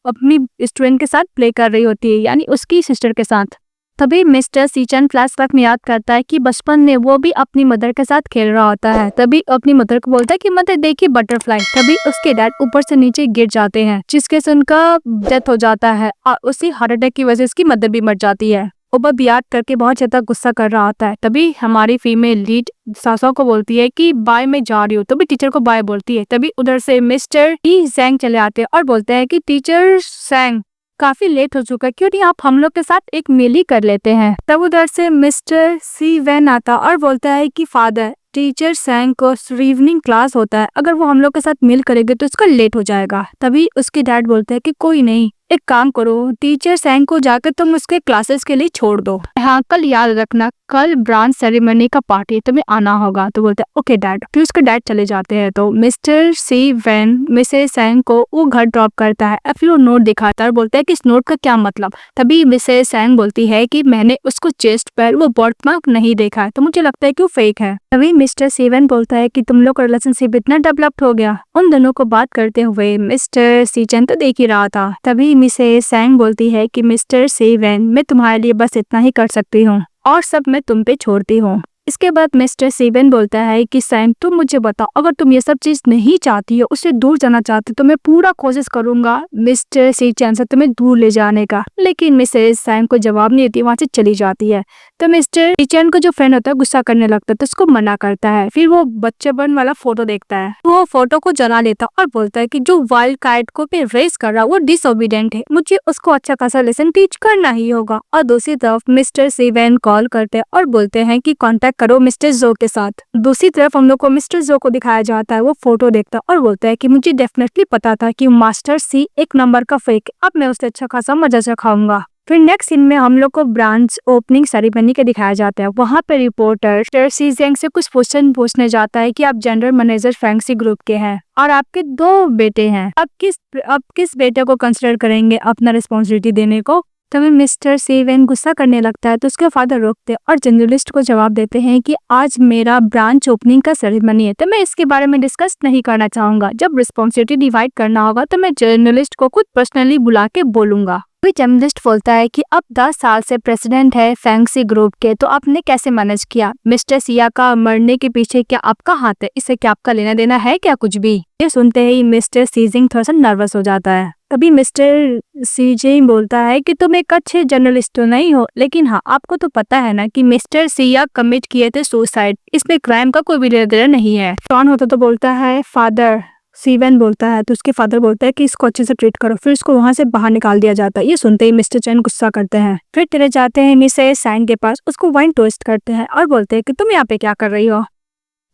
अपनी स्टूडेंट के साथ प्ले कर रही होती है, यानी उसकी सिस्टर के साथ। तभी मिस्टर सीचन फ्लैशबैक में याद करता है कि बचपन में वो भी अपनी मदर के साथ खेल रहा होता है। तभी अपनी मदर को बोलता है कि मदर देखिए बटरफ्लाई। तभी उसके डैड ऊपर से नीचे गिर जाते हैं जिसके से उनका डेथ हो जाता है और उसी हार्ट अटैक की वजह से उसकी मदर भी मर जाती है। वो याद करके बहुत ज्यादा गुस्सा कर रहा होता है। तभी हमारी फीमेल लीड सासा को बोलती है कि बाय मैं जा रही हूँ। तभी टीचर को बाय बोलती है। तभी उधर से मिस्टर ई सैंग चले आते हैं और बोलते हैं कि टीचर सैंग काफी लेट हो चुका है, क्यों नहीं आप हम लोग के साथ एक मील ही कर लेते हैं। तब उधर से मिस्टर सी वैन आता और बोलता है कि फादर टीचर सैंग को इवनिंग क्लास होता है, अगर वो हम लोग के साथ मिल करेंगे तो उसका लेट हो जाएगा। तभी उसके डैड बोलते हैं कि कोई नहीं, एक काम करो, टीचर सैंग को जाकर तुम उसके क्लासेस के लिए छोड़ दो। हाँ, कल याद रखना, कल ब्रांच सेरेमनी का पार्टी तुम्हें आना होगा। तो बोलते हैं ओके डैड। फिर उसके डैड चले जाते हैं। तो मिस्टर सी वैन मिसेस सैंग को वो घर ड्रॉप करता है, फिर वो नोट दिखाता है और बोलता है कि इस नोट का क्या मतलब। तभी मिसेस सैंग बोलती है कि मैंने उसको चेस्ट पर वो बर्थमार्क नहीं देखा है, तो मुझे लगता है कि वो फेक है। तभी मिस्टर सीवन बोलता है कि तुम लोग का रिलेशनशिप इतना डेवलप्ड हो गया। उन दोनों को बात करते हुए मिस्टर सीचन तो देख ही रहा था। तभी मिसेस सैंग बोलती है कि मिस्टर सीवन, मैं तुम्हारे लिए बस इतना ही कर सकती हूँ और सब मैं तुम पे छोड़ती हूँ। इसके बाद मिस्टर सीवन बोलता है कि सैम, तुम मुझे बताओ, अगर तुम ये सब चीज नहीं चाहती हो, उससे दूर जाना चाहती हो, तो मैं पूरा कोशिश करूंगा मिस्टर सीचन से तुम्हें दूर ले जाने का। लेकिन मिसेस सैम को जवाब नहीं देती, वहां से चली जाती है। तो मिस्टर सीचन को जो फ्रेंड होता है गुस्सा करने लगता है, तो उसको मना करता है। फिर वो बच्चेपन वाला फोटो देखता है, वो फोटो को जला लेता और बोलता है कि जो वाइल्ड काइट को पे रेस कर रहा वो डिसओबीडिएंट है, मुझे उसको अच्छा खासा लेसन टीच करना ही होगा। और दूसरी तरफ मिस्टर सीवन कॉल करते हैं और बोलते हैं कि कांटेक्ट करो मिस्टर जो के साथ। दूसरी तरफ हम लोग को मिस्टर जो को दिखाया जाता है, वो फोटो देखता है और बोलता है कि मुझे डेफिनेटली पता था कि मास्टर सी एक नंबर का फेक, अब मैं उससे अच्छा खासा मजा चखाऊंगा। फिर नेक्स्ट सीन में हम लोग को ब्रांच ओपनिंग सेरेमनी के दिखाया जाता है। वहाँ पे रिपोर्टर सी जेंग से कुछ क्वेश्चन पूछने जाता है कि आप जनरल मैनेजर फैंक्सी ग्रुप के हैं और आपके 2 बेटे हैं, अब किस बेटे को कंसिडर करेंगे अपना रिस्पॉन्सिबिलिटी देने को। तभी मिस्टर सीवन गुस्सा करने लगता है, तो उसके फादर रोकते और जर्नलिस्ट को जवाब देते हैं कि आज मेरा ब्रांच ओपनिंग का सेरेमनी है, तो मैं इसके बारे में डिस्कस नहीं करना चाहूंगा। जब रिस्पॉन्सिबिलिटी डिवाइड करना होगा तो मैं जर्नलिस्ट को खुद पर्सनली बुला के बोलूंगा। जर्नलिस्ट बोलता है कि अब 10 साल से प्रेसिडेंट है फैंक्सी ग्रुप के, तो आपने कैसे मैनेज किया? मिस्टर सिया का मरने के पीछे क्या आपका हाथ है? इससे क्या आपका लेना देना है क्या कुछ भी? ये सुनते ही मिस्टर सीजिंग थोड़ा सा नर्वस हो जाता है। तभी मिस्टर सीजिंग बोलता है कि तुम एक अच्छे जर्नलिस्ट तो नहीं हो, लेकिन हाँ, आपको तो पता है ना कि मिस्टर सिया कमिट किए थे सुसाइड, इसमें क्राइम का कोई भी लेना देना नहीं है। टॉन होता तो बोलता है फादर, सीवन बोलता है, तो उसके फादर बोलता है कि इसको अच्छे से ट्रीट करो। फिर उसको वहां से बाहर निकाल दिया जाता है। ये सुनते ही मिस्टर चैन गुस्सा करते हैं। फिर चले जाते हैं मिसेस सैंग के पास, उसको वाइन टोस्ट करते हैं और बोलते हैं कि तुम यहाँ पे क्या कर रही हो?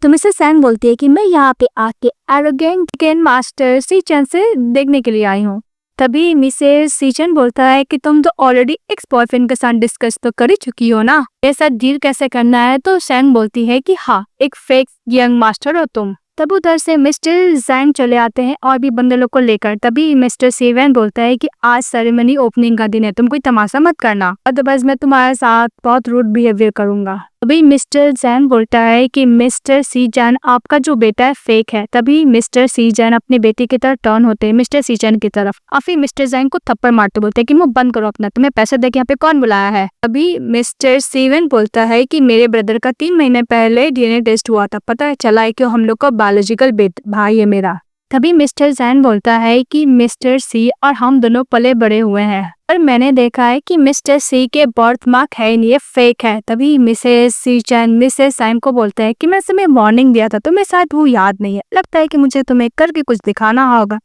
तो मिसेस सैंग बोलती है कि मैं यहाँ पे आके एरोगेंट मास्टर सीचन से देखने के लिए आई हूँ। तभी मिसेस सीचन बोलता है कि तुम तो ऑलरेडी एक्स बॉयफ्रेंड के साथ डिस्कस तो कर ही चुकी हो ना, ये साथ डील कैसे करना है? तो सैंग बोलती है कि हाँ, एक फेक यंग मास्टर हो तुम। तब उधर से मिस्टर जैंग चले आते हैं और भी बंदे लोग को लेकर। तभी मिस्टर सीवन बोलता है कि आज सेरेमनी ओपनिंग का दिन है, तुम कोई तमाशा मत करना, अदरवाइज मैं तुम्हारे साथ बहुत रूड बिहेवियर करूंगा। तभी मिस्टर जैन बोलता है कि मिस्टर सी जैन, आपका जो बेटा है फेक है। तभी मिस्टर सी जैन अपने बेटे की तरफ टर्न होते हैं, मिस्टर सी जैन की तरफ, और फिर मिस्टर जैन को थप्पड़ मारते बोलते हैं कि मुंह बंद करो अपना, तुम्हें पैसे देके यहाँ पे कौन बुलाया है? तभी मिस्टर सीवन बोलता है कि मेरे ब्रदर का 3 महीने पहले डीएनए टेस्ट हुआ था, पता है चला है कि हम लोग का बायोलॉजिकल भाई है मेरा। तभी मिस्टर जैन बोलता है कि मिस्टर सी और हम दोनों पले बड़े हुए हैं और मैंने देखा है कि मिस्टर सी के बर्थ मार्क है नहीं, ये फेक है। तभी मिसेस सी चैन मिसेस सैम को बोलते हैं कि मैं तुम्हें वार्निंग दिया था, तुम्हें शायद वो याद नहीं है, लगता है कि मुझे तुम्हें करके कुछ दिखाना होगा।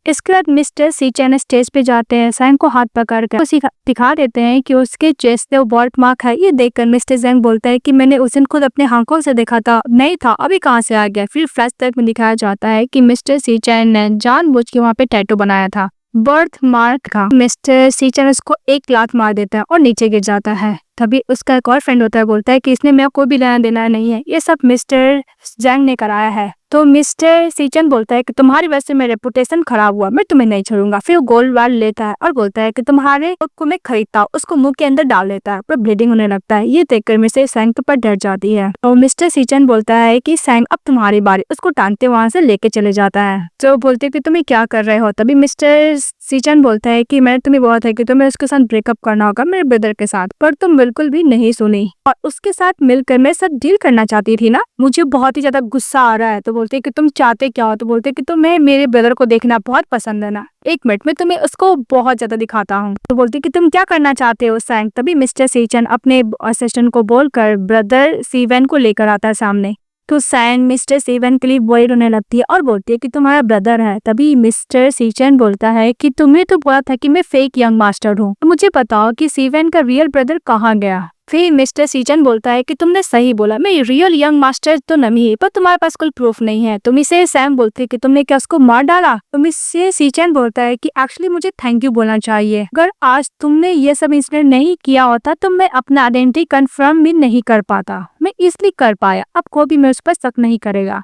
इसके बाद मिस्टर सी चैन स्टेज पे जाते हैं, सैम को हाथ पकड़ कर दिखा देते हैं कि उसके चेस्ट पे वो बर्थ मार्क है। ये देखकर मिस्टर जैंग बोलता है कि मैंने उस दिन खुद अपने आंखों से देखा था, नहीं था, अभी कहाँ से आ गया? फिर फ्लैशबैक में दिखाया जाता है कि मिस्टर सी चैन ने जानबूझ के वहाँ पे टैटू बनाया था बर्थ मार्क का। मिस्टर सी चैन उसको एक लात मार देता है और नीचे गिर जाता है। तभी उसका एक और फ्रेंड होता है, बोलता है कि इसने मेरा कोई भी लेना देना नहीं है, ये सब मिस्टर जैंग ने कराया है। तो मिस्टर सीचन बोलता है कि तुम्हारी वजह से मेरा रेपुटेशन खराब हुआ, मैं तुम्हें नहीं छोड़ूंगा। फिर गोल्ड वार लेता है और बोलता है कि तुम्हारे को मैं खरीदता हूँ, उसको मुंह के अंदर डाल लेता है, पर ब्लीडिंग होने लगता है। ये देखकर मिस्टर सैंग के ऊपर डर जाती है। तो मिस्टर सीचन बोलता है कि सैंग अब तुम्हारी बारी, उसको टांगते वहां से लेके चले जाता है। तो बोलते कि तुम्हें क्या कर रहे हो? तभी मिस्टर सीचन बोलता है कि मैंने तुम्हें बोला था कि तुम्हें उसके साथ ब्रेकअप करना होगा मेरे ब्रदर के साथ, पर तुम बिल्कुल भी नहीं सुनी और उसके साथ मिलकर मेरे साथ डील करना चाहती थी ना। मुझे बहुत ही ज्यादा गुस्सा आ रहा है। तो बोलते कि तुम चाहते क्या हो? तो बोलते कि तुम्हें मेरे ब्रदर को देखना बहुत पसंद है ना, 1 मिनट में तुम्हें उसको बहुत ज्यादा दिखाता हूँ। तो बोलते कि तुम क्या करना चाहते हो सैंग? तभी मिस्टर सीचन अपने असिस्टेंट को बोलकर ब्रदर सीवन को लेकर आता है सामने। तो सैंग मिस्टर सीवन के लिए वॉइड होने लगती है और बोलती है कि तुम्हारा ब्रदर है। तभी मिस्टर सीचन बोलता है कि तुम्हें तो बोला था कि मैं फेक यंग मास्टर हूँ, तो मुझे बताओ कि सीवन का रियल ब्रदर कहाँ गया? फिर मिस्टर सीचन बोलता है कि तुमने सही बोला, मैं रियल यंग मास्टर तो नहीं है, पर तुम्हारे पास कोई प्रूफ नहीं है। तो मिसेस सैंग बोलती है कि तुमने क्या उसको मार डाला? तो मिसेस सीचन बोलता है कि एक्चुअली मुझे थैंक यू बोलना चाहिए, अगर आज तुमने ये सब इंसिडेंट नहीं किया होता तो मैं अपना आइडेंटिटी कंफर्म भी नहीं कर पाता, मैं इसलिए कर पाया, अब कोई भी मेरे उस पर शक नहीं करेगा।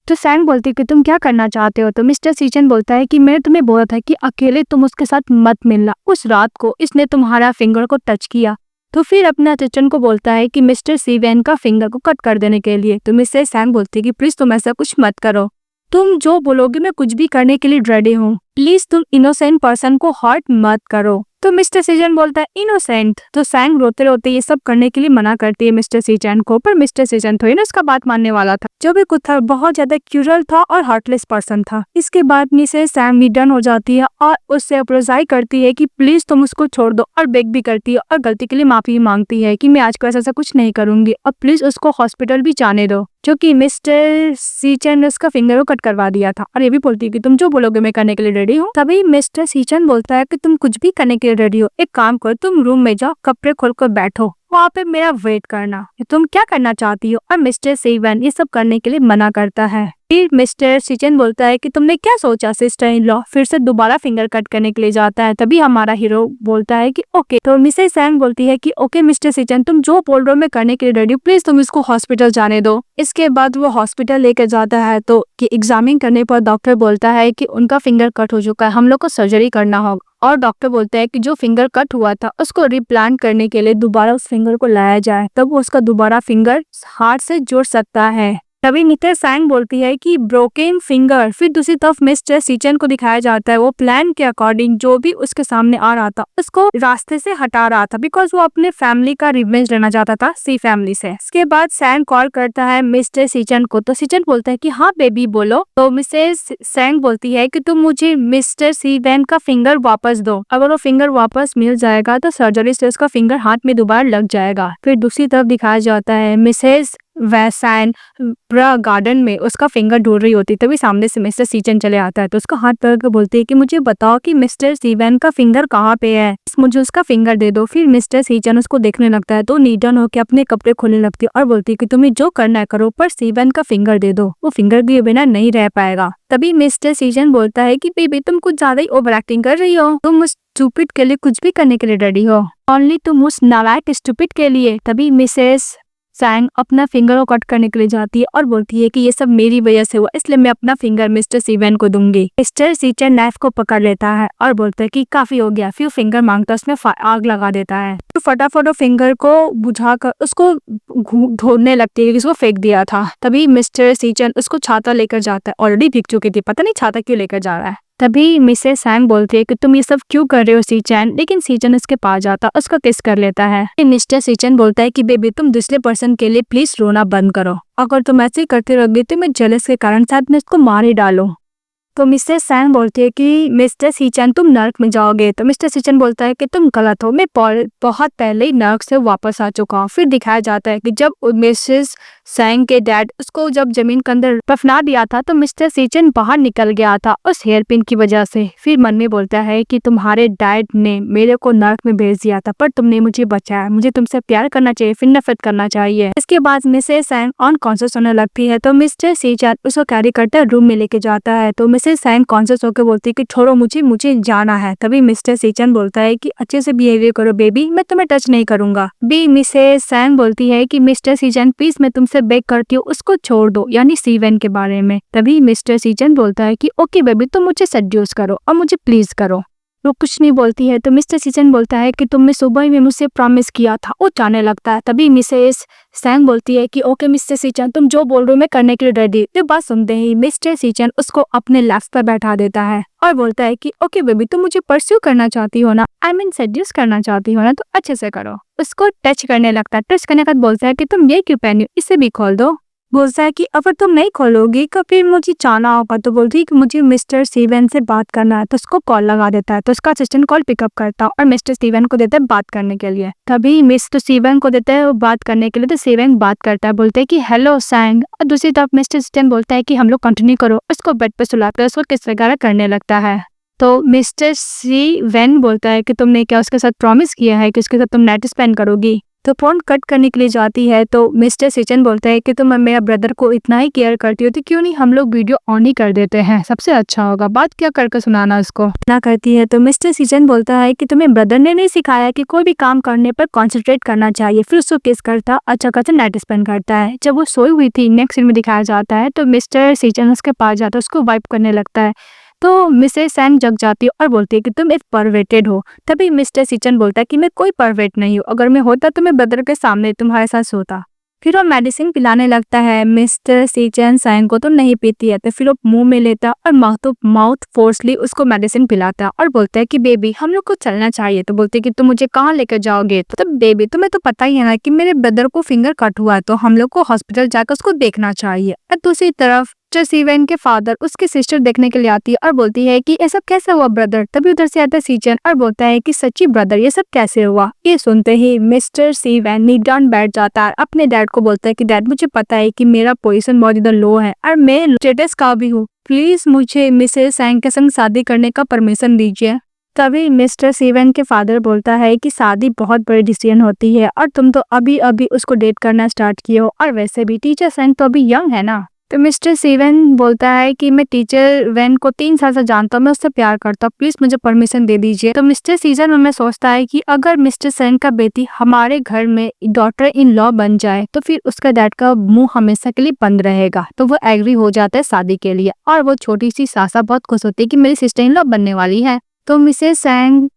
तो सैंग बोलती है कि तुम क्या करना चाहते हो? तो मिस्टर सीचन बोलता है कि मैंने तुम्हें बोला था कि अकेले तुम उसके साथ मत मिलना, उस रात को इसने तुम्हारा फिंगर को टच किया। तो फिर अपने असिस्टेंट को बोलता है कि मिस्टर सीवेन का फिंगर को कट कर देने के लिए। तो मिस्टर सैंग बोलती है कि प्लीज तुम ऐसा कुछ मत करो, तुम जो बोलोगे मैं कुछ भी करने के लिए रेडी हूँ, प्लीज तुम इनोसेंट पर्सन को हर्ट मत करो। तो मिस्टर सीजन बोलता है इनोसेंट? तो सैंग रोते रोते ये सब करने के लिए मना करती है मिस्टर सीजन को, पर मिस्टर सीजन थोड़ी ना उसका बात मानने वाला था। जो भी कुछ था बहुत ज्यादा क्रूरल था और हार्टलेस पर्सन था। इसके बाद मिसेस सैम डन हो जाती है और उससे अप्रोजाई करती है कि प्लीज तुम उसको छोड़ दो, और बेग भी करती है और गलती के लिए माफी मांगती है कि मैं आज को ऐसा कुछ नहीं करूंगी, और प्लीज उसको हॉस्पिटल भी जाने दो, जो कि मिस्टर सीचन ने उसका फिंगर को कट करवा दिया था। और ये भी बोलती है कि तुम जो बोलोगे मैं करने के लिए रेडी हूँ। तभी मिस्टर सीचन बोलता है कि तुम कुछ भी करने के लिए रेडी हो, एक काम करो, तुम रूम में जाओ, कपड़े खोलकर बैठो, वहाँ पे मेरा वेट करना, तुम क्या करना चाहती हो? और मिस्टर सीवन ये सब करने के लिए मना करता है। फिर मिस्टर सीचन बोलता है कि तुमने क्या सोचा सिस्टर इन लॉ? फिर से दोबारा फिंगर कट करने के लिए जाता है। तभी हमारा हीरो बोलता है कि ओके। तो मिसेस सैंग बोलती है कि ओके मिस्टर सीचन, तुम जो बोल रहे हो मैं करने के लिए रेडी हूँ, प्लीज तुम इसको हॉस्पिटल जाने दो। इसके बाद वो हॉस्पिटल लेकर जाता है। तो एग्जामिन करने पर डॉक्टर बोलता है कि उनका फिंगर कट हो चुका है, हम लोग को सर्जरी करना होगा। और डॉक्टर बोलते हैं कि जो फिंगर कट हुआ था उसको रिप्लांट करने के लिए दोबारा उस फिंगर को लाया जाए, तब वो उसका दोबारा फिंगर हार्ट से जुड़ सकता है। तभी मिस्टर सैंग बोलती है कि ब्रोकन फिंगर। फिर दूसरी तरफ मिस्टर सीचन को दिखाया जाता है वो प्लान के अकॉर्डिंग जो भी उसके सामने आ रहा था उसको रास्ते से हटा रहा था, बिकॉज वो अपने फैमिली का रिवेंज लेना चाहता था सी फैमिली से। इसके बाद सैंग कॉल करता है मिस्टर सीचन को। तो सीचन बोलता है कि हाँ बेबी बोलो। तो मिसेस सैंग बोलती है कि तुम मुझे मिस्टर सीवेन का फिंगर वापस दो, अगर वो फिंगर वापस मिल जाएगा तो सर्जरी से उसका फिंगर हाथ में दोबारा लग जाएगा। फिर दूसरी तरफ दिखाया जाता है मिसेस वैसान गार्डन में उसका फिंगर ढूंढ रही होती, तभी सामने से मिस्टर सीचन चले आता है। तो उसका हाथ पकड़ के बोलती है कि मुझे बताओ कि मिस्टर सीवन का फिंगर कहाँ पे है, मुझे उसका फिंगर दे दो। फिर मिस्टर सीचन उसको देखने लगता है तो नीडन होकर अपने कपड़े खोलने लगती है और बोलती है कि तुम्हें जो करना है करो, पर सीवन का फिंगर दे दो, वो फिंगर के बिना नहीं रह पाएगा। तभी मिस्टर सीचन बोलता है कि बेबी तुम कुछ ज्यादा ही ओवर एक्टिंग कर रही हो, तुम उस स्टूपिड के लिए कुछ भी करने के लिए रेडी हो, ओनली तुम उस नालायक स्टूपिड के लिए। तभी मिसेस सैंग अपना फिंगर को कट करने के लिए जाती है और बोलती है कि ये सब मेरी वजह से हुआ, इसलिए मैं अपना फिंगर मिस्टर सीवन को दूंगी। मिस्टर सीचन नाइफ को पकड़ लेता है और बोलता है कि काफी हो गया। फिर फिंगर मांगता है, उसमें आग लगा देता है। तो फटाफट फिंगर को बुझाकर उसको ढूंढने लगती है कि उसको फेंक दिया था। तभी मिस्टर सीचन उसको छाता लेकर जाता है, ऑलरेडी भीग चुकी थी, पता नहीं छाता क्यों लेकर जा रहा है। तभी मिसेस सैंग बोलती है कि तुम ये सब क्यों कर रहे हो सीचन, लेकिन सीचन उसके पास जाता उसका किस कर लेता है। मिस्टर सीचन बोलता है कि बेबी तुम दूसरे पर्सन के लिए प्लीज रोना बंद करो, अगर तुम ऐसे ही करते रहोगे तो मैं जेलस के कारण शायद मैं इसको मार ही डालूं। तो मिस्टर सैंग बोलती है कि मिस्टर सीचन तुम नर्क में जाओगे। तो मिस्टर सीचन बोलता है कि तुम गलत हो, मैं बहुत पहले ही नर्क से वापस आ चुका हूँ। फिर दिखाया जाता है कि जब मिसेस सैंग के डैड उसको जब जमीन के अंदर दफना दिया था तो मिस्टर सीचन बाहर निकल गया था उस हेयर पिन की वजह से। फिर मन में बोलता है कि तुम्हारे डैड ने मेरे को नर्क में भेज दिया था, पर तुमने मुझे बचाया, मुझे तुमसे प्यार करना चाहिए फिर नफरत करना चाहिए। इसके बाद मिसेस सैंग अनकॉन्शियस होने लगती है तो मिस्टर सीचन उसको कैरी करते रूम में लेके जाता है। तो मिसेस सैंग कॉन्शियस होकर बोलती है कि छोड़ो मुझे जाना है। तभी मिस्टर सीचन बोलता है कि अच्छे से बिहेवियर करो बेबी, मैं तुम्हें टच नहीं करूंगा। मिसेस सैंग बोलती है कि मिस्टर सीचन प्लीज मैं तुमसे बेग करती हूँ उसको छोड़ दो, यानी सीवन के बारे में। तभी मिस्टर सीचन बोलता है कि ओके बेबी तुम मुझे सेड्यूस करो और मुझे प्लीज करो। वो कुछ नहीं बोलती है तो मिस्टर सीचन बोलता है कि तुमने सुबह में मुझसे प्रॉमिस किया था। वो जाने लगता है। तभी मिसेस सैंग बोलती है कि ओके मिस्टर सीचन तुम जो बोल रहे हो मैं करने के लिए रेडी। तो बात सुनते ही मिस्टर सीचन उसको अपने लैप पर बैठा देता है और बोलता है कि ओके बेबी तुम मुझे परस्यू करना चाहती हो ना, आई मीन सेड्यूस करना चाहती हो ना, तो अच्छे से करो। उसको टच करने लगता है। टच करने के बाद बोलता है कि तुम ये क्यों पहनी हो, इसे भी खोल दो। बोलता है कि अगर तुम नहीं खोलोगी तो फिर मुझे जाना होगा। तो बोलती है कि मुझे मिस्टर सीवन से बात करना है। तो उसको कॉल लगा देता है। तो उसका असिस्टेंट कॉल पिकअप करता है और मिस्टर सीवन को देता है बात करने के लिए। तभी मिस्टर सीवन को देता है बात करने के लिए। तो सीवन बात करता है, बोलते है कि हेलो सैंग। और दूसरी तरफ मिस्टर सीवन बोलता है कि हम लोग कंटिन्यू करो। उसको बेड पर सुलाकर उसको किस वगैरह करने लगता है। तो मिस्टर सीवन बोलता है कि तुमने क्या उसके साथ प्रॉमिस किया है कि उसके साथ तुम नाइट स्पेंड करोगी। तो फोन कट करने के लिए जाती है तो मिस्टर सीजन बोलता है कि तुम मेरा ब्रदर को इतना ही केयर करती हो तो क्यों नहीं हम लोग वीडियो ऑन ही कर देते हैं, सबसे अच्छा होगा, बात क्या करके सुनाना उसको। ना करती है तो मिस्टर सीजन बोलता है कि तुम्हें ब्रदर ने नहीं सिखाया कि कोई भी काम करने पर कॉन्सेंट्रेट करना चाहिए। फिर उसको किस करता, अच्छा खासा नाइट स्पेंड करता है। जब वो सोई हुई थी नेक्स्ट सीन में दिखाया जाता है तो मिस्टर सीजन उसके पास जाता है, उसको वाइप करने लगता है। तो मिसेस सैंग जग जाती है और बोलती है कि तुम एक परवेटेड हो। तभी मिस्टर सीजन बोलता है कि मैं कोई परवेट नहीं हूँ, अगर मैं होता तो मैं ब्रदर के सामने तुम्हारे साथ सोता। फिर वो मेडिसिन पिलाने लगता है। मिस्टर सीजन सैंग को तो नहीं पीती है तो फिर वो मुंह में लेता और माउथ फोर्सली उसको मेडिसिन पिलाता और बोलता है कि बेबी हम लोग को चलना चाहिए। तो बोलते है कि तुम मुझे कहाँ लेकर जाओगे। तो बेबी तुम्हें तो पता ही है ना कि मेरे ब्रदर को फिंगर कट हुआ है तो हम लोग को हॉस्पिटल जाकर उसको देखना चाहिए। और दूसरी तरफ सीवन के फादर उसकी सिस्टर देखने के लिए आती है और बोलती है कि ये सब कैसे हुआ ब्रदर। तभी उधर से आता है सीजन और बोलता है कि सच्ची ब्रदर ये सब कैसे हुआ। ये सुनते ही मिस्टर सीवन नीडाउन बैठ जाता है, अपने डैड को बोलता है कि डैड मुझे पता है कि मेरा पोजीशन बहुत ज्यादा लो है और मैं स्टेटस का भी हूँ, प्लीज मुझे मिसेस सैंग के संग शादी करने का परमिशन दीजिए। तभी मिस्टर सीवन के फादर बोलता है कि शादी बहुत बड़ी डिसीजन होती है और तुम तो अभी अभी उसको डेट करना स्टार्ट किए हो और वैसे भी टीचर सैंग तो अभी यंग है ना। तो मिस्टर सीवन बोलता है कि मैं टीचर वेन को 3 साल से जानता हूँ, मैं उससे प्यार करता हूँ, प्लीज मुझे परमिशन दे दीजिए। तो मिस्टर सीजन में सोचता है कि अगर मिस्टर सेन का बेटी हमारे घर में डॉटर इन लॉ बन जाए तो फिर उसका डैड का मुंह हमेशा के लिए बंद रहेगा। तो वो एग्री हो जाता है शादी के लिए और वो छोटी सी सासा बहुत खुश होती है कि मेरी सिस्टर इन लॉ बनने वाली है। तो मिसेस सैंग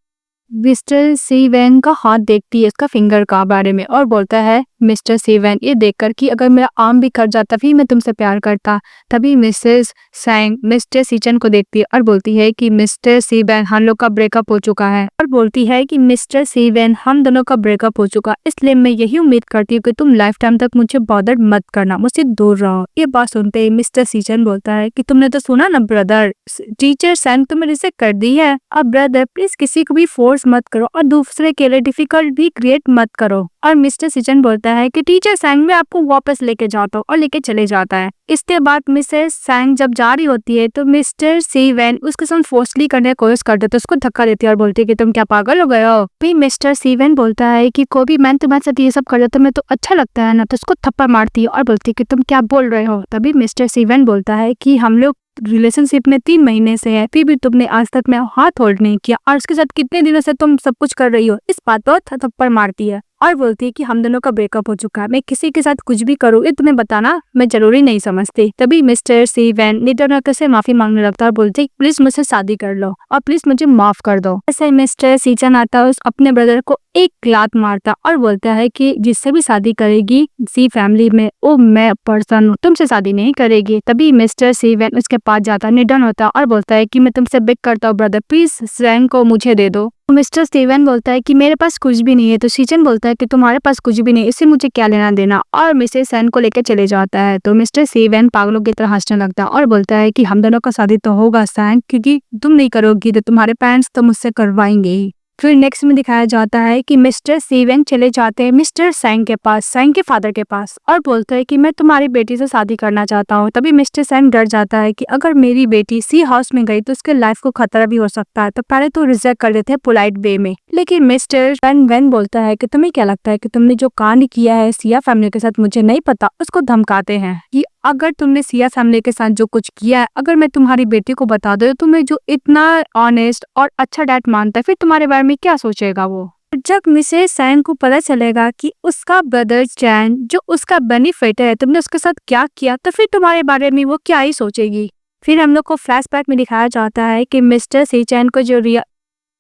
मिस्टर सीवन का हाथ देखती है उसका फिंगर का बारे में और बोलता है मिस्टर सीवन ये देखकर कि अगर मेरा आर्म भी कट जाता फिर मैं तुमसे प्यार करता। तभी मिसेस सैंग मिस्टर सीजन को देखती है और बोलती है कि मिस्टर सीवन हम लोग का ब्रेकअप हो चुका है और बोलती है कि मिस्टर सीवन हम दोनों का ब्रेकअप हो चुका, इसलिए मैं यही उम्मीद करती हूँ कि तुम लाइफ टाइम तक मुझे बॉदर मत करना, मुझसे दूर रहो। ये बात सुनते ही मिस्टर सीजन बोलता है कि तुमने तो सुना ना ब्रदर, टीचर सैंग तुम्हें रिजेक्ट कर दी है। अब ब्रदर प्लीज किसी को भी फोर्स मत करो और दूसरे के लिए डिफिकल्ट भी क्रिएट मत करो। और मिस्टर सीजन बोलता है कि टीचर सैंग मैं आपको वापस लेके जाता हूँ और लेके चले जाता है। इसके बाद मिसेस सैंग जब जा रही होती है तो मिस्टर सीवन उसके साथ फोर्सली करने की कोशिश करते तो उसको धक्का देती है और बोलती है कि तुम क्या पागल हो गए हो। फिर मिस्टर सीवन बोलता है कि कोई मैं तुम्हारे साथ ये सब कर देता मैं तो अच्छा लगता है ना, तो उसको थप्पड़ मारती है और बोलती है कि तुम क्या बोल रहे हो। तभी मिस्टर सीवन बोलता है कि हम लोग रिलेशनशिप में 3 महीने से है फिर भी तुमने आज तक मैं हाथ होल्ड नहीं किया और उसके साथ कितने दिनों से तुम सब कुछ कर रही हो। इस बात पर थप्पड़ मारती है और बोलती है कि हम दोनों का ब्रेकअप हो चुका है, मैं किसी के साथ कुछ भी करूँ ये तुम्हें बताना मैं जरूरी नहीं समझती। तभी मिस्टर सीवन निडर से माफी मांगने लगता है और बोलती प्लीज मुझसे शादी कर लो और प्लीज मुझे माफ कर दो। ऐसे मिस्टर सीजन आता है अपने ब्रदर को एक लात मारता और बोलता है कि जिससे भी शादी करेगी सी फैमिली में वो मैं पर्सन हूँ, तुमसे शादी नहीं करेगी। तभी मिस्टर सीवन उसके पास जाता निडन होता और बोलता है कि मैं तुमसे बेग करता हूँ ब्रदर प्लीज सैंग को मुझे दे दो। मिस्टर स्टीवन बोलता है कि मेरे पास कुछ भी नहीं है। तो सीजन बोलता है कि तुम्हारे पास कुछ भी नहीं, इससे मुझे क्या लेना देना, और मिसेस सैन को लेकर चले जाता है। तो मिस्टर स्टीवन पागलों की तरह हंसने लगता है और बोलता है कि हम दोनों का शादी तो होगा सैन, क्योंकि तुम नहीं करोगी तो तुम्हारे पेरेंट्स तो मुझसे करवाएंगे ही। फिर नेक्स्ट में दिखाया जाता है कि मिस्टर सीवन चले जाते हैं मिस्टर सैंग के पास, सैंग के फादर के पास, और बोलते हैं कि मैं तुम्हारी बेटी से शादी करना चाहता हूँ। तभी मिस्टर सैंग डर जाता है कि अगर मेरी बेटी सी हाउस में गई तो उसके लाइफ को खतरा भी हो सकता है, तो पहले तो रिजेक्ट कर देते हैं पोलाइट वे में। लेकिन मिस्टर वेन बोलता है कि तुम्हें क्या लगता है कि तुमने जो कांड किया है सिया फैमिली के साथ मुझे नहीं पता। उसको धमकाते हैं कि अगर तुमने सिया फैमिली के साथ जो कुछ किया है अगर मैं तुम्हारी बेटी को बता दूं, तुम्हें जो इतना ऑनेस्ट और अच्छा डैड मानता है फिर तुम्हारे बारे में क्या सोचेगा वो। जब मिसेस सैंग को पता चलेगा कि उसका ब्रदर चैन जो उसका बेनिफिट है तुमने उसके साथ क्या किया, तो फिर तुम्हारे बारे में वो क्या ही सोचेगी। फिर हम लोग को फ्लैशबैक में दिखाया जाता है कि मिस्टर सी चैन को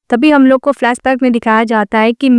तभी हम लोग को फ्लैशबैक में दिखाया जाता है कि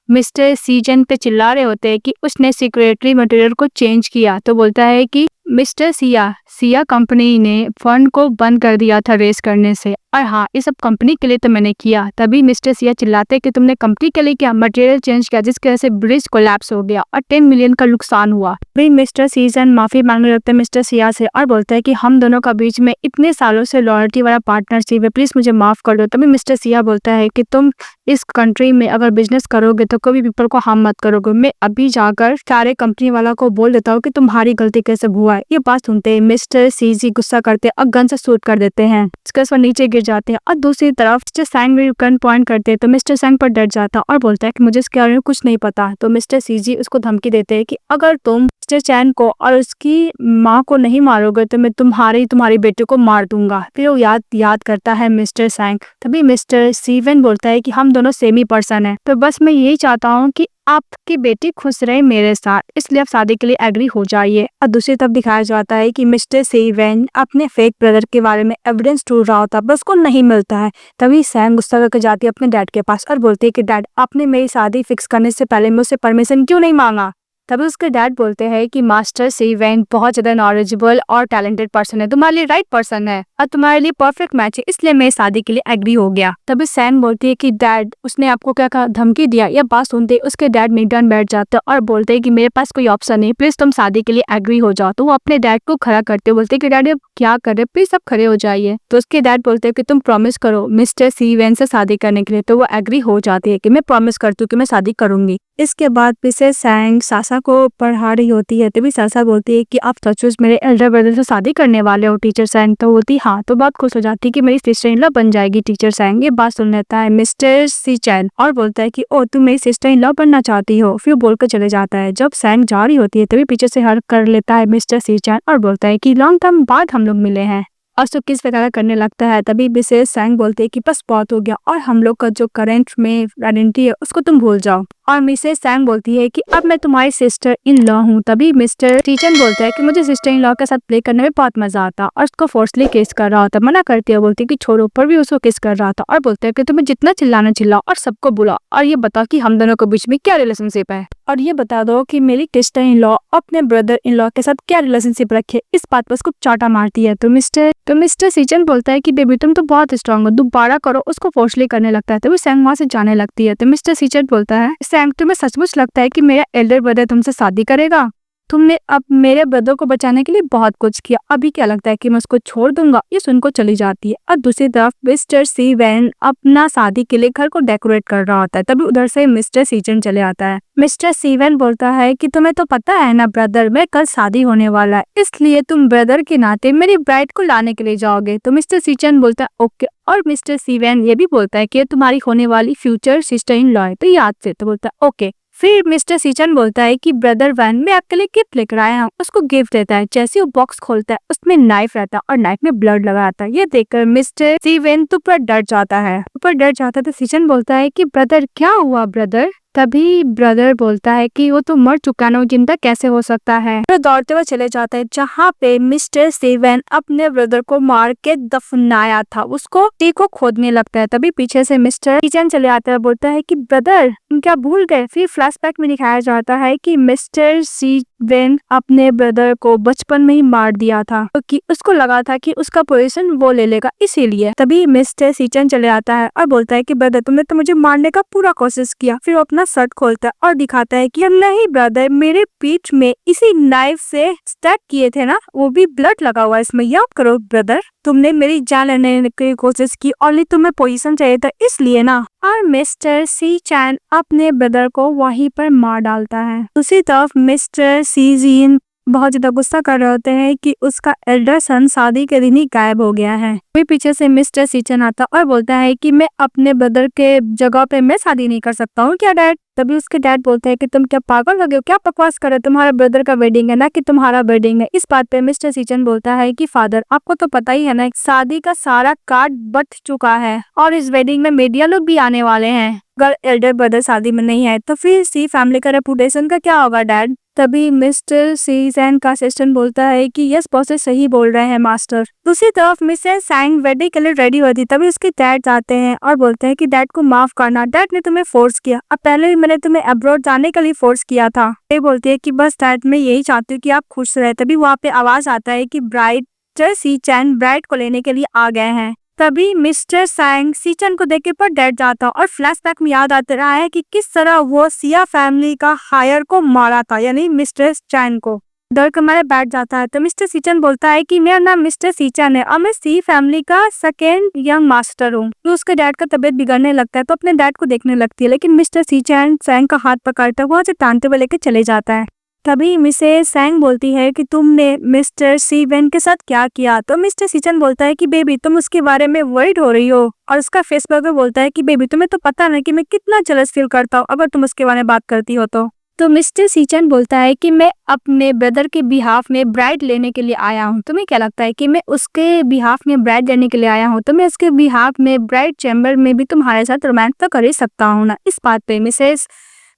मिस्टर सीजन पे चिल्ला रहे होते हैं कि उसने सिक्योरिटी मटेरियल को चेंज किया। तो बोलता है कि मिस्टर सिया कंपनी ने फंड को बंद कर दिया था रेस करने से, और हाँ ये सब कंपनी के लिए तो मैंने किया। तभी मिस्टर सिया चिल्लाते हैं कि तुमने कंपनी के लिए क्या मटेरियल चेंज किया जिसकी वजह से ब्रिज कोलैप्स हो गया और 10 मिलियन का नुकसान हुआ। तभी मिस्टर सीजन माफी मांगने लगते हैं मिस्टर सिया से और बोलता है कि हम दोनों का बीच में इतने सालों से लॉयल्टी वाला पार्टनरशिप है, प्लीज मुझे माफ कर दो। तभी मिस्टर सिया बोलता है कि तुम इस कंट्री में अगर बिजनेस करोगे तो कभी पीपल को हार्म मत करोगे, मैं अभी जाकर सारे कंपनी वाला को बोल देता हूँ कि तुम्हारी गलती कैसे हुआ है। ये बात सुनते मिस्टर सीजी गुस्सा करते और गन से शूट कर देते हैं। इसके बाद नीचे गिर जाते हैं और दूसरी तरफ मिस्टर सैंग भी गन पॉइंट करते हैं तो मिस्टर सैंग पर डर जाता और बोलता है कि मुझे इसके बारे में कुछ नहीं पता। तो मिस्टर सीजी उसको धमकी देते हैं कि अगर तुम मिस्टर चैन को और उसकी माँ को नहीं मारोगे तो मैं तुम्हारी बेटे को मार दूंगा। फिर वो याद करता है मिस्टर सैंग। तभी मिस्टर सीवन बोलता है कि हम दोनों सेम ही पर्सन है, तो बस मैं यही चाहता हूँ कि आपकी बेटी खुश रहे मेरे साथ, इसलिए आप शादी के लिए एग्री हो जाइए। और दूसरी तरफ दिखाया जाता है कि मिस्टर सीवन अपने फेक ब्रदर के बारे में एविडेंस ढूंढ रहा होता बस उसको नहीं मिलता है। तभी सैम गुस्सा करके जाती है अपने डैड के पास और बोलती है कि डैड, आपने मेरी शादी फिक्स करने से पहले मुझसे परमिशन क्यों नहीं मांगा। तभी उसके डैड बोलते हैं कि मास्टर सीवन बहुत ज्यादा नॉलेजेबल और टैलेंटेड पर्सन है, तुम्हारे लिए राइट पर्सन है और तुम्हारे लिए परफेक्ट मैच है, इसलिए मैं शादी के लिए एग्री हो गया। तभी सैम बोलती है कि डैड, उसने आपको क्या कहा, धमकी दिया। यह बात सुनते उसके डैड मीटन बैठ जाते हैं और बोलते हैं कि मेरे पास कोई ऑप्शन नहीं, प्लीज तुम शादी के लिए एग्री हो जाओ। तो वो अपने डैड को खड़ा करते बोलते हैं कि डैड क्या कर रहे, प्लीज सब खड़े हो जाइए। तो उसके डैड बोलते हैं कि तुम प्रॉमिस करो मिस्टर सीवन से शादी करने के लिए। तो वो एग्री हो जाती है कि मैं प्रॉमिस करती हूँ कि मैं शादी करूंगी। इसके बाद मिसेस सैंग सासा को पढ़ा रही होती है, तभी सासा बोलती है कि आप सचमुच मेरे एल्डर ब्रदर से शादी करने वाले हो टीचर सैंग। तो बोलती हाँ, तो बहुत खुश हो जाती है कि मेरी सिस्टर इन लॉ बन जाएगी टीचर सैंग। ये बात सुन लेता है मिस्टर सी चैन और बोलता है कि ओ तुम मेरी सिस्टर इन लॉ बनना चाहती हो। फिर बोलकर चले जाता है। जब सैंग जा रही होती है तभी पीछे से हर्क कर लेता है मिस्टर सी चैन और बोलता है कि लॉन्ग टाइम बाद हम लोग मिले हैं और सब किस प्रकार करने लगता है। तभी मिसेस सैंग बोलते हैं कि बस बहुत हो गया और हम लोग का जो करंट में आइडेंटिटी है उसको तुम भूल जाओ। और मिसेस सैंग बोलती है कि अब मैं तुम्हारी सिस्टर इन लॉ हूँ। तभी मिस्टर टीचन बोलता है कि मुझे सिस्टर इन लॉ के साथ प्ले करने में बहुत मजा आता और उसको फोर्सली किस कर रहा होता। मना करती है, बोलती है कि छोड़ो, पर भी उसको किस कर रहा था और बोलते हैं कि तुम्हें जितना चिल्लाना चिल्लाओ और सबको बुलाओ और ये बताओ कि हम दोनों के बीच में क्या रिलेशनशिप है और ये बता दो कि मेरी सिस्टर इन लॉ अपने ब्रदर इन लॉ के साथ क्या रिलेशनशिप रखे। इस बात पर उसको चाटा मारती है। तो मिस्टर सीचन बोलता है कि बेबी तुम तो बहुत स्ट्रांग हो, दोबारा करो। उसको फोर्सली करने लगता है तो वो सैंग वहां से जाने लगती है। तो मिस्टर सीचन बोलता है, सैंग तुम्हें सचमुच लगता है कि मेरा एल्डर ब्रदर तुमसे शादी करेगा? तुमने अब मेरे ब्रदर को बचाने के लिए बहुत कुछ किया, अभी क्या लगता है कि मैं उसको छोड़ दूंगा? ये सुनकर चली जाती है। और दूसरी तरफ मिस्टर सीवन अपना शादी के लिए घर को डेकोरेट कर रहा होता है। तभी उधर से मिस्टर सीचन चले आता है। मिस्टर सीवन बोलता है कि तुम्हें तो पता है ना ब्रदर, मैं कल शादी होने वाला है, इसलिए तुम ब्रदर के नाते मेरी ब्राइड को लाने के लिए जाओगे। तो मिस्टर सीचन बोलता है ओके। और मिस्टर सीवन ये भी बोलता है कि तुम्हारी होने वाली फ्यूचर सिस्टर इन लॉ है, तो याद से। तो बोलता है ओके। फिर मिस्टर सीचन बोलता है कि ब्रदर वन, मैं आपके लिए गिफ्ट लेकर आया हूँ। उसको गिफ्ट देता है। जैसे वो बॉक्स खोलता है उसमें नाइफ रहता है और नाइफ में ब्लड लगा रहता है। ये देखकर मिस्टर सीवन तो ऊपर डर जाता है। तो सीचन बोलता है कि ब्रदर क्या हुआ ब्रदर? तभी ब्रदर बोलता है कि वो तो मर चुका ना, वो जिंदा कैसे हो सकता है। तो दौड़ते हुए चले जाते हैं जहाँ पे मिस्टर सीवन अपने ब्रदर को मार के दफनाया था, उसको टी को खोदने लगता है। तभी पीछे से मिस्टर किचन चले आता है, बोलता है कि ब्रदर तुम क्या भूल गए? फिर फ्लैशबैक में दिखाया जाता है कि मिस्टर सीवन अपने ब्रदर को बचपन में ही मार दिया था क्योंकि उसको लगा था कि उसका पोजीशन वो ले लेगा, इसीलिए। तभी मिस्टर सीचन चले आता है और बोलता है कि ब्रदर तुमने तो मुझे मारने का पूरा कोशिश किया। फिर वो अपना शर्ट खोलता है और दिखाता है कि नहीं ब्रदर, मेरे पीठ में इसी नाइफ से स्टैब किए थे ना, वो भी ब्लड लगा हुआ है इसमें, याद करो ब्रदर। तुमने मेरी जान लेने की कोशिश की, ओनली तुम्हें पोजीशन चाहिए था, इसलिए ना। और मिस्टर सी चैन अपने ब्रदर को वहीं पर मार डालता है। दूसरी तरफ मिस्टर सी जीन बहुत ज्यादा गुस्सा कर रहे होते हैं कि उसका एल्डर सन शादी के दिन ही गायब हो गया है। फिर पीछे से मिस्टर सीचन आता और बोलता है कि मैं अपने ब्रदर के जगह पे मैं शादी नहीं कर सकता हूँ क्या डैड? तभी उसके डैड बोलते हैं कि तुम क्या पागल हो गए हो, क्या बकवास कर रहे हो, तुम्हारा ब्रदर का वेडिंग है ना कि तुम्हारा वेडिंग है। इस बात पे मिस्टर सीचन बोलता है कि फादर आपको तो पता ही है ना, शादी का सारा कार्ड बट चुका है और इस वेडिंग में मीडिया लोग भी आने वाले हैं। अगर एल्डर ब्रदर शादी में नहीं है तो फिर सी फैमिली का रेपुटेशन का क्या होगा डैड? तभी मिस्टर सीजन का असिस्टेंट बोलता है कि यस बॉसेस सही बोल रहे हैं मास्टर। दूसरी तरफ मिसेस सैंग वेडिंग के लिए रेडी होती, तभी उसके डैड जाते हैं और बोलते हैं कि डैड को माफ करना, डैड ने तुम्हें फोर्स किया, अब पहले भी मैंने तुम्हें अब्रॉड जाने के लिए फोर्स किया था। ये बोलती है कि बस डैड मैं यही चाहती हूँ कि आप खुश रहे। तभी वहाँ पे आवाज आता है कि ब्राइड सी चैन ब्राइड को लेने के लिए आ गए हैं। तभी मिस्टर सैंग सीचन को देख के पर डर जाता और फ्लैशबैक में याद आता रहा है कि किस तरह वो सिया फैमिली का हायर को मारा था, यानी मिस्टर चैन को। डर के मारे बैठ जाता है। तो मिस्टर सीचन बोलता है कि मेरा नाम मिस्टर सीचन है और मैं सी फैमिली का सेकेंड यंग मास्टर हूँ। तो उसके डैड का तबीयत बिगड़ने लगता है तो अपने डैड को देखने लगती है, लेकिन मिस्टर सीचन सैंग का हाथ पकड़ता है, वहाँ से टानते हुए लेके चले जाता है। तभी मिसेस सैंग बोलती है कि तुमने मिस्टर सी वैन के साथ क्या किया। तो मिस्टर सीचन बोलता है कि बेबी तुम उसके बारे में वरीड हो रही हो, और उसका फेस पर बोलता है कि बेबी तुम्हें तो पता नहीं कि मैं कितना जेलस फील करता हूँ अगर तुम उसके बारे में बात करती हो तो मिस्टर सीचन बोलता है कि मैं अपने ब्रदर के बिहाफ में ब्राइड लेने के लिए आया हूँ। तुम्हें क्या लगता है कि मैं उसके बिहाफ में ब्राइड लेने के लिए आया हूँ, तो मैं उसके बिहाफ में ब्राइड चैम्बर में भी तुम्हारे साथ रोमांस तो कर ही सकता हूँ ना। इस बात पे मिसेस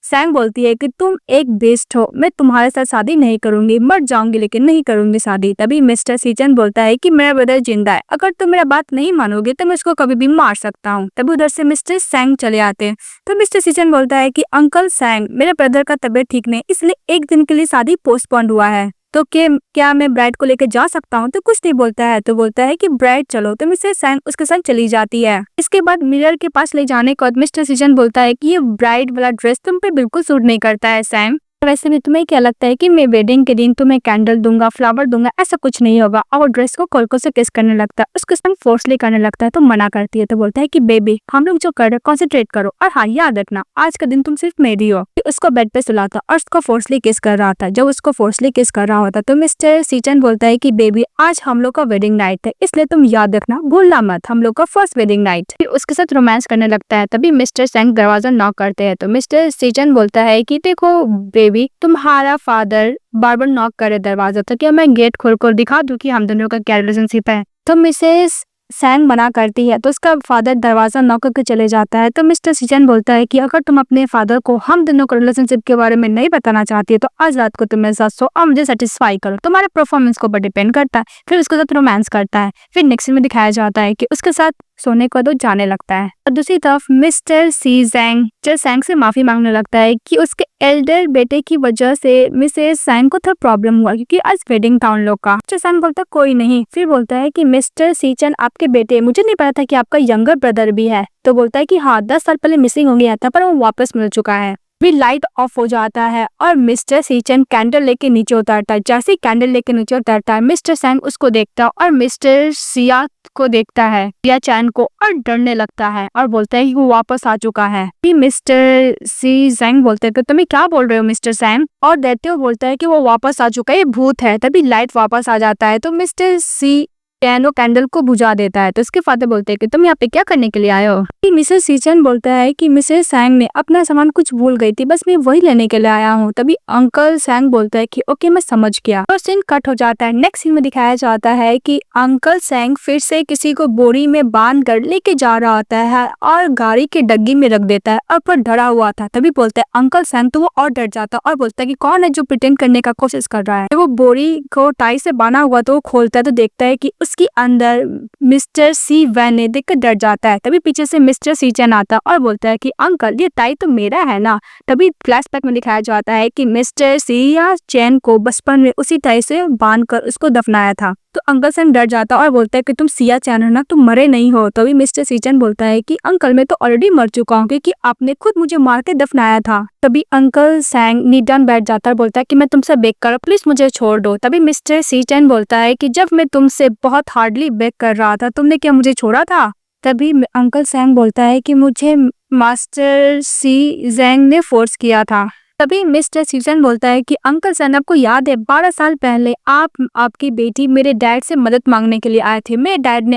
सैंग बोलती है कि तुम एक बेस्ट हो, मैं तुम्हारे साथ शादी नहीं करूंगी, मर जाऊंगी लेकिन नहीं करूंगी शादी। तभी मिस्टर सीचन बोलता है कि मेरा ब्रदर जिंदा है, अगर तुम मेरा बात नहीं मानोगे तो मैं उसको कभी भी मार सकता हूँ। तभी उधर से मिस्टर सैंग चले आते हैं। तो मिस्टर सीचन बोलता है कि अंकल सैंग मेरे ब्रदर का तबीयत ठीक नहीं, इसलिए एक दिन के लिए शादी पोस्टपोन हुआ है, तो क्या मैं ब्राइड को लेकर जा सकता हूँ। तो कुछ नहीं बोलता है, तो बोलता है कि ब्राइड चलो। तो मिस्टर सैंग उसके साथ चली जाती है। इसके बाद मिरर के पास ले जाने के बाद मिस्टर सीजन बोलता है कि ये ब्राइड वाला ड्रेस तुम पे बिल्कुल सूट नहीं करता है सैम। वैसे भी तुम्हें क्या लगता है कि मैं वेडिंग के दिन तुम्हें कैंडल दूंगा, फ्लावर दूंगा, ऐसा कुछ नहीं होगा। और ड्रेस को कोलको से किस करने लगता है, उसके संग फोर्सली करने लगता है, तो मना करती है। तो बोलता है कि बेबी हम लोग जो कर रहे हैं कॉन्सेंट्रेट करो, और हाँ याद रखना आज का दिन तुम सिर्फ मेरी हो। उसको बेड पे सुलाता और उसको फोर्सली किस कर रहा था। जब उसको फोर्सली किस कर रहा होता तो मिस्टर सीचन बोलता है कि बेबी आज हम लोग का वेडिंग नाइट है, इसलिए तुम याद रखना, भूलना मत, हम लोग का फर्स्ट वेडिंग नाइट। फिर उसके साथ रोमांस करने लगता है। तभी मिस्टर सैंग दरवाजा नॉक करते हैं। तो मिस्टर सीचन बोलता है कि देखो बेबी तुम्हारा फादर बार बार नॉक करे दरवाजा, तो क्या मैं गेट खोल कर दिखा दूं कि हम दोनों का क्या रिलेशनशिप है। तो मिसेस सैंग मना करती है, तो उसका फादर दरवाजा नॉक करके चले जाता है। तो मिस्टर सीचन बोलता है कि अगर तुम अपने फादर को हम दोनों के रिलेशनशिप के बारे में नहीं बताना चाहती है तो आज रात को तुम मेरे साथ सो और मुझे सेटिस्फाई करो, तुम्हारे परफॉर्मेंस को ऊपर डिपेंड करता है। फिर उसके साथ रोमांस करता है। फिर नेक्स्ट में दिखाया जाता है कि उसके साथ सोने को तो जाने लगता है। और दूसरी तरफ मिस्टर सी जैंग सैंग से माफी मांगने लगता है कि उसके एल्डर बेटे की वजह से मिसेस सैंग को थोड़ा प्रॉब्लम हुआ क्योंकि आज वेडिंग था उन लोग का। मिस्टर सैंग बोलता कोई नहीं। फिर बोलता है कि मिस्टर सीचन आपके बेटे, मुझे नहीं पता था कि आपका यंगर ब्रदर भी है। तो बोलता है कि हाँ 10 साल पहले मिसिंग हो गया था पर वो वापस मिल चुका है। भी लाइट ऑफ हो जाता है और मिस्टर सीचन कैंडल लेके नीचे उतरता है। जैसे कैंडल लेके नीचे उतरता है मिस्टर सैंग उसको देखता है और मिस्टर सिया को देखता है, सिया चैन को, और डरने लगता है और बोलता है कि वो वापस आ चुका है। फिर मिस्टर सी जैंग बोलते हैं कि तुम्हें क्या बोल रहे हो मिस्टर सैंग, और देते हुए बोलता है कि वो वापस आ चुका है, ये भूत है। तभी लाइट वापस आ जाता है। तो मिस्टर सी पियानो कैंडल को बुझा देता है। तो उसके फादर बोलते हैं कि तुम यहाँ पे क्या करने के लिए आए हो। मिसेस सीचन बोलता है कि मिसेस सैंग ने अपना सामान कुछ भूल गई थी, बस मैं वही लेने के लिए आया हूँ। तभी अंकल सैंग बोलता है कि ओके मैं समझ गया। और सीन कट हो जाता है। नेक्स्ट सीन में दिखाया जाता है कि अंकल सैंग फिर से किसी को बोरी में बांध कर लेके जा रहा होता है और गाड़ी के डग्गी में रख देता है और पर डरा हुआ था। तभी बोलता है अंकल सैंग, तो वो और डर जाता है और बोलता है कि कौन है जो प्रिटेंड करने का कोशिश कर रहा है। तो वो बोरी को टाई से बांधा हुआ तो वो खोलता है तो देखता है कि उसके अंदर मिस्टर सी वैन ने देखकर डर जाता है। तभी पीछे से मिस्टर सीचन आता है और बोलता है कि अंकल ये टाई तो मेरा है ना। तभी फ्लैशबैक में दिखाया जाता है कि मिस्टर सिया चैन को बचपन में उसी टाई से बांधकर उसको दफनाया था। तो अंकल सैंग डर जाता है और बोलता है कि तुम सिया चैन हो ना, तुम मरे नहीं हो। तभी मिस्टर सीचन बोलता है कि अंकल मैं तो ऑलरेडी मर चुका हूँ क्योंकि आपने खुद मुझे मार के दफनाया था। तभी अंकल सैंग नीडान बैठ जाता है, बोलता है कि मैं तुमसे बेग कर, प्लीज मुझे छोड़ दो। तभी मिस्टर सीचन बोलता है कि जब मैं तुमसे बहुत हार्डली बेग कर रहा था तुमने क्या मुझे छोड़ा था। तभी अंकल सैंग बोलता है कि मुझे मास्टर सी जैंग ने फोर्स किया था। तभी मिस्टर सीचन बोलता है कि अंकल सैंग आपको याद है 12 साल पहले आपकी बेटी मेरे डैड से मदद मांगने के लिए आए थे। मेरे डैड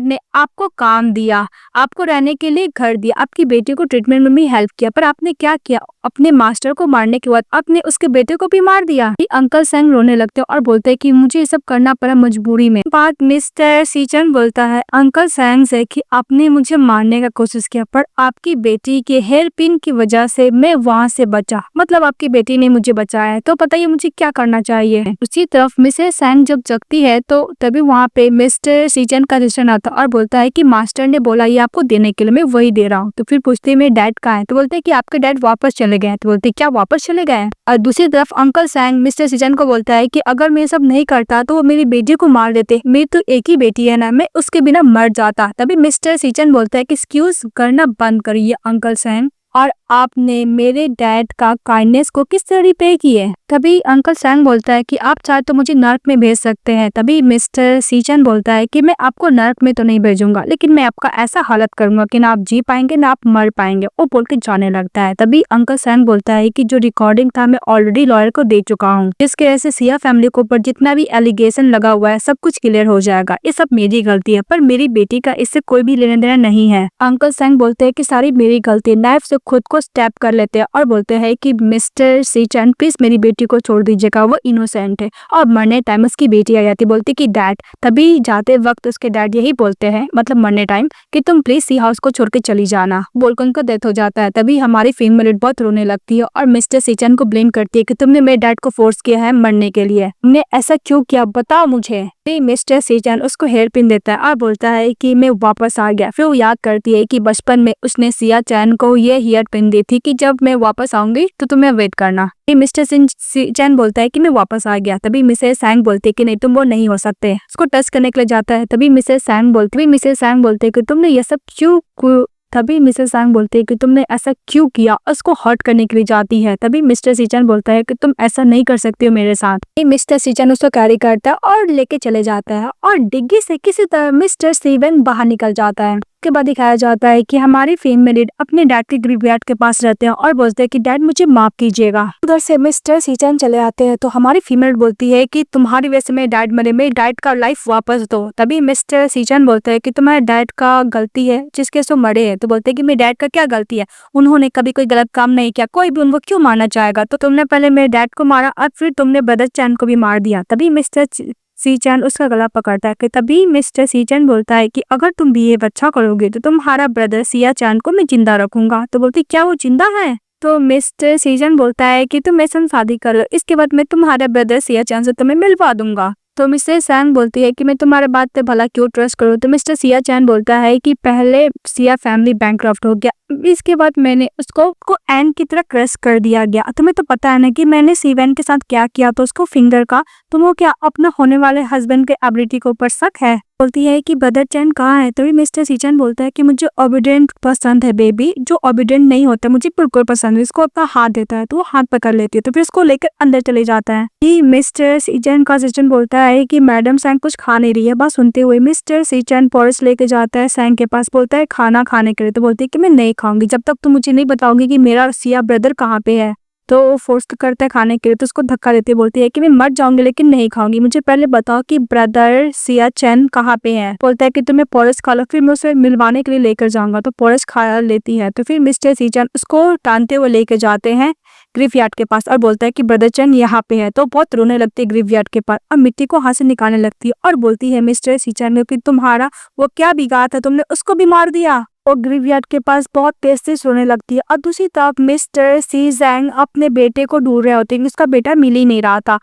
ने आपको काम दिया, आपको रहने के लिए घर दिया, आपकी बेटी को ट्रीटमेंट में भी हेल्प किया, पर आपने क्या किया, अपने मास्टर को मारने के बाद आपने उसके बेटे को भी मार दिया। अंकल सैंग रोने लगते हैं और बोलते हैं कि मुझे ये सब करना पड़ा मजबूरी में। बात मिस्टर सीचन बोलता है अंकल सैंग से कि आपने मुझे मारने का कोशिश किया पर आपकी बेटी के हेयर पिन की वजह से मैं वहाँ से बचा, मतलब आपकी बेटी ने मुझे बचाया है, तो बताइए मुझे क्या करना चाहिए। उसी तरफ मिसेस सैंग जब जगती है तो तभी वहाँ पे मिस्टर सीचन का रिश्तेदार आता और बोलता है कि मास्टर ने बोला ये आपको देने के लिए, मैं वही दे रहा हूँ। तो फिर पूछते हैं मेरे डैड कहाँ है। तो बोलते हैं कि आपके डैड वापस चले गए। तो बोलते क्या वापस चले गए। और दूसरी तरफ अंकल सैंग मिस्टर सीचन को बोलता है कि अगर मैं सब नहीं करता तो वो मेरी बेटी को मार देते, मेरी तो एक ही बेटी है ना, मैं उसके बिना मर जाता। तभी मिस्टर सीचन बोलता है कि एक्सक्यूज करना बंद करिए अंकल सैंग और आपने मेरे डैड का काइंडनेस को किस तरह रिपे किए। तभी अंकल सैंग बोलता है कि आप चाहे तो मुझे नर्क में भेज सकते हैं। तभी मिस्टर सीचन बोलता है कि मैं आपको नर्क में तो नहीं भेजूंगा, लेकिन मैं आपका ऐसा हालत करूंगा कि ना आप जी पाएंगे ना आप मर पाएंगे। वो बोल के जाने लगता है। तभी अंकल सैंग बोलता है कि जो रिकॉर्डिंग था मैं ऑलरेडी लॉयर को दे चुका हूँ, जिसके वजह से सिया फैमिली के ऊपर जितना भी एलिगेशन लगा हुआ है सब कुछ क्लियर हो जाएगा। ये सब मेरी गलती है, पर मेरी बेटी का इससे कोई भी लेना देना नहीं है। अंकल सैंग बोलते हैं कि सारी मेरी गलती। नाइफ से खुद को स्टैब कर लेते हैं और बोलते हैं कि मिस्टर सीचन प्लीज मेरी बेटी को छोड़ दीजिएगा, वो इनोसेंट है। और मरने टाइम उसकी बेटी आ जाती, बोलती कि डैड। तभी जाते वक्त उसके डैड यही बोलते हैं, मतलब मरने टाइम, कि तुम प्लीज सी हाउस को छोड़ के चली जाना। बोलकर उनका डेथ हो जाता है। तभी हमारी फीमेल बहुत रोने लगती है और मिस्टर सीचन को ब्लेम करती है कि तुमने मेरे डैड को फोर्स किया है मरने के लिए, तुमने ऐसा क्यों किया, बताओ मुझे। मिस्टर सीचन उसको हेयर पिन देता है और बोलता है कि मैं वापस आ गया। फिर वो याद करती है कि बचपन में उसने सिया चैन को ये हेयर पिन दी थी कि जब मैं वापस आऊंगी तो तुम्हें वेट करना। मिस्टर सीचन बोलता है कि मैं वापस आ गया। तभी मिसेस सैंग बोलती है कि नहीं तुम वो नहीं हो सकते। उसको टच करने के लिए जाता है। तभी मिसेस सैंग बोलते है कि तुमने ये सब क्यों। तभी मिसेस सैंग बोलती है कि तुमने ऐसा क्यों किया, उसको हर्ट करने के लिए जाती है। तभी मिस्टर सीचन बोलता है कि तुम ऐसा नहीं कर सकती हो मेरे साथ। मिस्टर सीचन उसको कैरी करता है और लेके चले जाता है और डिग्गी से किसी तरह मिस्टर स्टीवन बाहर निकल जाता है। के बाद दिखाया जाता है कि हमारी फीमेल अपने डैड के ग्रेवयार्ड के पास रहते हैं और बोलते हैं कि डैड मुझे माफ कीजिएगा। उधर से मिस्टर सीचन चले आते हैं तो हमारी फीमेल बोलती है कि तुम्हारी वजह से मेरे डैड मरे, मेरे डैड का लाइफ वापस दो। तभी मिस्टर सीचन बोलते हैं कि तुम्हारे डैड का गलती है जिसके से मरे हैं। तो बोलते हैं कि मेरे डैड का क्या गलती है, उन्होंने कभी कोई गलत काम नहीं किया, कोई भी उनको क्यों मारना चाहेगा। तो तुमने पहले मेरे डैड को मारा और फिर तुमने ब्रदर चैन को भी मार दिया। तभी मिस्टर सीचन उसका गला पकड़ता है। कि तभी मिस्टर सीचन बोलता है कि अगर तुम बिहेव अच्छा करोगे तो तुम्हारा ब्रदर सिया चांद को मैं जिंदा रखूंगा। तो बोलती क्या वो जिंदा है। तो मिस्टर सीचन बोलता है कि तुम मेरे साथ शादी कर लो, इसके बाद मैं तुम्हारा ब्रदर सिया चांद से तुम्हें मिलवा दूंगा। तो मिस्टर सैंग बोलती है कि मैं तुम्हारे बात पे भला क्यों ट्रस्ट करूं। तो मिस्टर सिया चैन बोलता है कि पहले सिया फैमिली बैंकक्रफ्ट हो गया, इसके बाद मैंने उसको एन की तरह क्रश कर दिया गया। तुम्हें तो पता है ना कि मैंने सीवेन के साथ क्या किया, तो उसको फिंगर का तुमको क्या अपना होने वाले हस्बैंड के एबिलिटी के ऊपर शक है। बोलती है कि ब्रदर चैन कहाँ है। तभी मिस्टर सीचन बोलता है कि मुझे ओबीडिएंट पसंद है बेबी, जो ओबीडिएंट नहीं होता मुझे बिल्कुल पसंद है। इसको अपना हाथ देता है तो वो हाथ पकड़ लेती है, तो फिर उसको लेकर अंदर चले जाता है। कि मिस्टर सीचन का सीचन बोलता है कि मैडम सैंग कुछ खा नहीं रही है। बस सुनते हुए मिस्टर सीचन पर्स लेके जाता है सैंग के पास, बोलता है खाना खाने के लिए। तो बोलती है कि मैं नहीं खाऊंगी जब तक तुम मुझे नहीं बताओगी कि मेरा सिया ब्रदर कहाँ पे है। तो वो फोर्स करता है खाने के लिए, तो उसको धक्का देती बोलती है कि मैं मर जाऊंगी लेकिन नहीं खाऊंगी, मुझे पहले बताओ कि ब्रदर सिया चैन कहाँ पे है। बोलता है कि तुम्हें पोरस खा लो, फिर मैं उसे मिलवाने के लिए लेकर जाऊंगा। तो पोरस खा लेती है। तो फिर मिस्टर सीचन उसको टानते हुए लेकर जाते हैं ग्रेवयार्ड के पास और बोलता है कि ब्रदर चैन यहाँ पे है। तो बहुत रोने लगती है ग्रेवयार्ड के पास और मिट्टी को हाथ से निकालने लगती है और बोलती है मिस्टर सीचन को कि तुम्हारा वो क्या बिगाड़ था, तुमने उसको भी मार दिया। और ग्रेवयार्ड के पास बहुत तेज से सोने लगती है। और दूसरी तरफ मिस्टर सी जैंग अपने बेटे को ढूंढ रहे होते हैं, उसका बेटा मिल ही नहीं रहा था।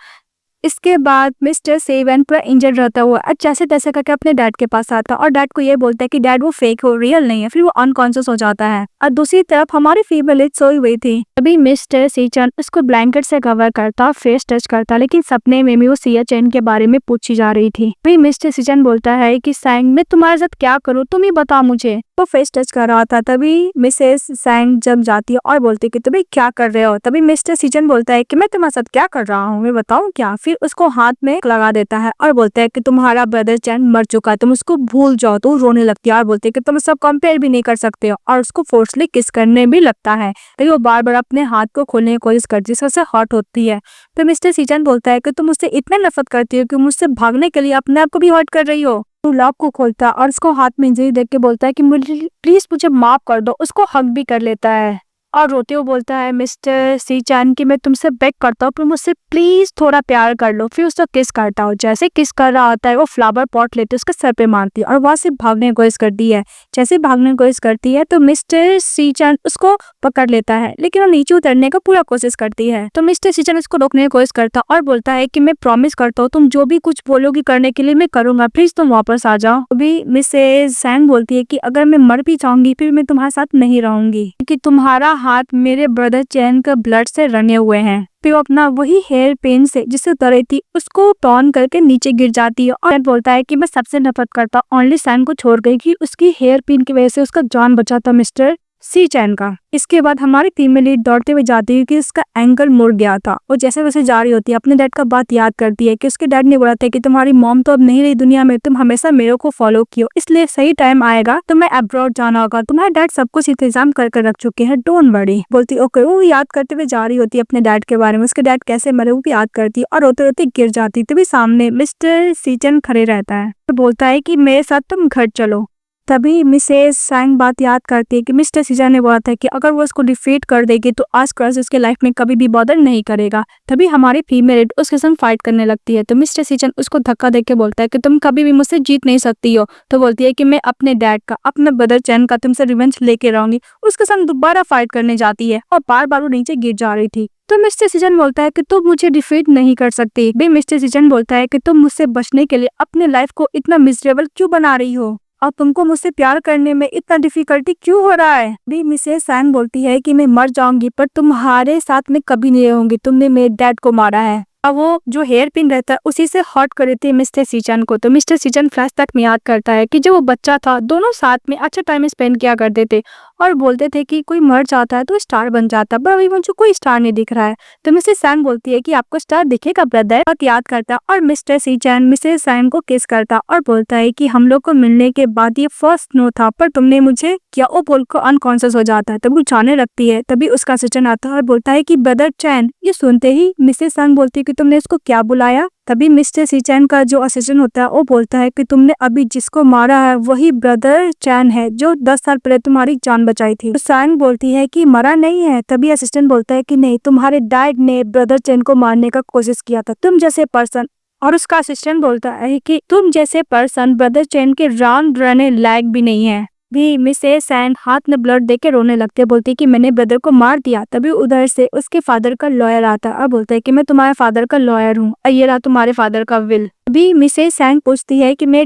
इसके बाद मिस्टर सेवन पूरा इंजर्ड रहता हुआ जैसे तैसे करके अपने डैड के पास आता और डैड को ये बोलता है कि डैड वो फेक हो, रियल नहीं है। फिर वो अनकॉन्शियस हो जाता है। और दूसरी तरफ हमारी फीमेल सोई हुई थी। अभी मिस्टर सीचन उसको ब्लैंकेट से कवर करता, फेस टच करता, लेकिन सपने में भी वो सिया चैन के बारे में पूछी जा रही थी। अभी मिस्टर सीचन बोलता है कि सैंग मैं तुम्हारे साथ क्या करूँ, तुम ही बताओ मुझे। वो फेस टच कर रहा था। तभी मिसेस सैंग जब जाती है और बोलती है कि तुम्हें क्या कर रहे हो। तभी मिस्टर सीचन बोलता है कि मैं तुम्हारे साथ क्या कर रहा हूँ, मैं बताऊँ क्या। फिर उसको हाथ में लगा देता है और बोलता है कि तुम्हारा ब्रदर चैन मर चुका है, तुम उसको भूल जाओ। तो रोने लगती है और बोलती है कि तुम सब कंपेयर भी नहीं कर सकते हो और उसको फोर्सली किस करने भी लगता है। लेकिन वो बार बार अपने हाथ को खोलने की कोशिश करती है, उससे हर्ट होती है। तो मिस्टर सीचन बोलता है कि तुम मुझसे इतना नफरत करती हो कि मुझसे भागने के लिए अपने आप को भी हर्ट कर रही हो। तो लॉक को खोलता है और उसको हाथ में इंजरी देख के बोलता है कि प्लीज मुझे माफ कर दो। उसको हक भी कर लेता है और रोते हुए बोलता है मिस्टर सीचन कि मैं तुमसे बेग करता हूँ, मुझसे प्लीज थोड़ा प्यार कर लो। फिर उसको किस करता हूँ। जैसे किस कर रहा होता है वो फ्लावर पॉट लेते उसके सर पे मारती है और वहां से भागने की कोशिश करती है। जैसे भागने की कोशिश करती है तो मिस्टर सीचन उसको पकड़ लेता है, लेकिन वो नीचे उतरने का पूरा कोशिश करती है। तो मिस्टर सीचन उसको रोकने की कोशिश करता और बोलता है कि मैं प्रॉमिस करता हूँ तुम जो भी कुछ बोलोगी करने के लिए मैं करूंगा, प्लीज तुम वापस आ जाओ। अभी मिसेस सैंग बोलती है कि अगर मैं मर भी जाऊंगी फिर मैं तुम्हारे साथ नहीं रहूंगी, क्योंकि तुम्हारा हाथ मेरे ब्रदर चैन का ब्लड से रंगे हुए हैं। फिर वो अपना वही हेयर पेन से जिसे उतरी थी उसको टॉन करके नीचे गिर जाती है और बोलता है कि मैं सबसे नफरत करता ओनली सैन को छोड़ गई कि उसकी हेयर पिन की वजह से उसका जान बचा था मिस्टर सी चैन का। इसके बाद हमारी फीमेल लीड दौड़ते हुए जाती है कि उसका एंकल मुड़ गया था, और जैसे वैसे जा रही होती है अपने डैड का बात याद करती है कि उसके डैड ने बोला था कि तुम्हारी मॉम तो अब नहीं रही दुनिया में, तुम हमेशा मेरे को फॉलो कियो, इसलिए सही टाइम आएगा तुम्हें अब्रॉड जाना होगा, तुम्हारे डैड सब कुछ इंतजाम कर रख चुके हैं, डोंट वरी। बोलती ओके। वो याद करते हुए जा रही होती है अपने डैड के बारे में, उसके डैड कैसे मरे वो भी याद करती है, और रोते रोते गिर जाती। तभी सामने मिस्टर सीजन खड़े रहता है, तो बोलता है कि मेरे साथ तुम घर चलो। तभी मिसेस सैंग बात याद करती है कि मिस्टर सीजन ने बोला था कि अगर वो उसको डिफीट कर देगी तो आज क्रश उसके लाइफ में कभी भी बॉदर नहीं करेगा। तभी हमारी फीमेल उसके संग फाइट करने लगती है, तो मिस्टर सीजन उसको धक्का देके बोलता है कि तुम कभी भी मुझसे जीत नहीं सकती हो। तो बोलती है कि मैं अपने डैड का, अपने ब्रदर चैन का तुमसे रिवेंज लेके रहूंगी। उसके संग दोबारा फाइट करने जाती है और बार बार वो नीचे गिर जा रही थी। तो मिस्टर सीजन बोलता है कि तुम मुझे डिफीट नहीं कर सकती। भी मिस्टर सीजन बोलता है कि तुम मुझसे बचने के लिए अपने लाइफ को इतना मिजरेबल क्यों बना रही हो, और तुमको मुझसे प्यार करने में इतना डिफिकल्टी क्यों हो रहा है। भी मिसेस सैंग बोलती है कि मैं मर जाऊंगी पर तुम्हारे साथ में कभी नहीं रहूंगी, तुमने मेरे डैड को मारा है। अब वो जो हेयर पिन रहता है उसी से हर्ट कर देते हैं मिस्टर सीजन को। तो मिस्टर सीजन फ्लैशबैक में याद करता है कि जब वो बच्चा था दोनों साथ में अच्छा टाइम स्पेंड किया करते थे, और बोलते थे कि कोई मर जाता है तो स्टार बन जाता है, पर अभी मुझे कोई स्टार नहीं दिख रहा है। तो मिसेस सैंग बोलती है कि आपको स्टार दिखेगा ब्रदर, और याद करता है, और मिस्टर सीजन मिसेस सैंग को किस करता और बोलता है कि हम लोग को मिलने के बाद ये फर्स्ट नो था, पर तुमने मुझे क्या, वो बोल को अनकॉन्शियस हो जाता है। तब वो जाने लगती है, तभी उसका असिस्टेंट आता है और बोलता है कि ब्रदर चैन। ये सुनते ही मिसेस सैंग बोलती है कि तुमने इसको क्या बुलाया। तभी मिस्टर सीचैन का जो असिस्टेंट होता है वो बोलता है कि तुमने अभी जिसको मारा है वही ब्रदर चैन है जो 10 साल पहले तुम्हारी जान बचाई थी। तो सैंग बोलती है कि मरा नहीं है। तभी असिस्टेंट बोलता है कि नहीं, तुम्हारे डैड ने ब्रदर चैन को मारने का कोशिश किया था, तुम जैसे पर्सन। और उसका असिस्टेंट बोलता है कि तुम जैसे पर्सन ब्रदर चैन के राउंड रहने लायक भी नहीं है। भी मिसेस सैंग हाथ में ब्लड देके रोने लगते, बोलती कि मैंने ब्रदर को मार दिया। तभी उधर से उसके फादर का लॉयर आता है और बोलता है कि मैं तुम्हारे फादर का लॉयर हूँ, ये रहा तुम्हारे फादर का विल। अभी मिसेस सैंग पूछती है कि मेरे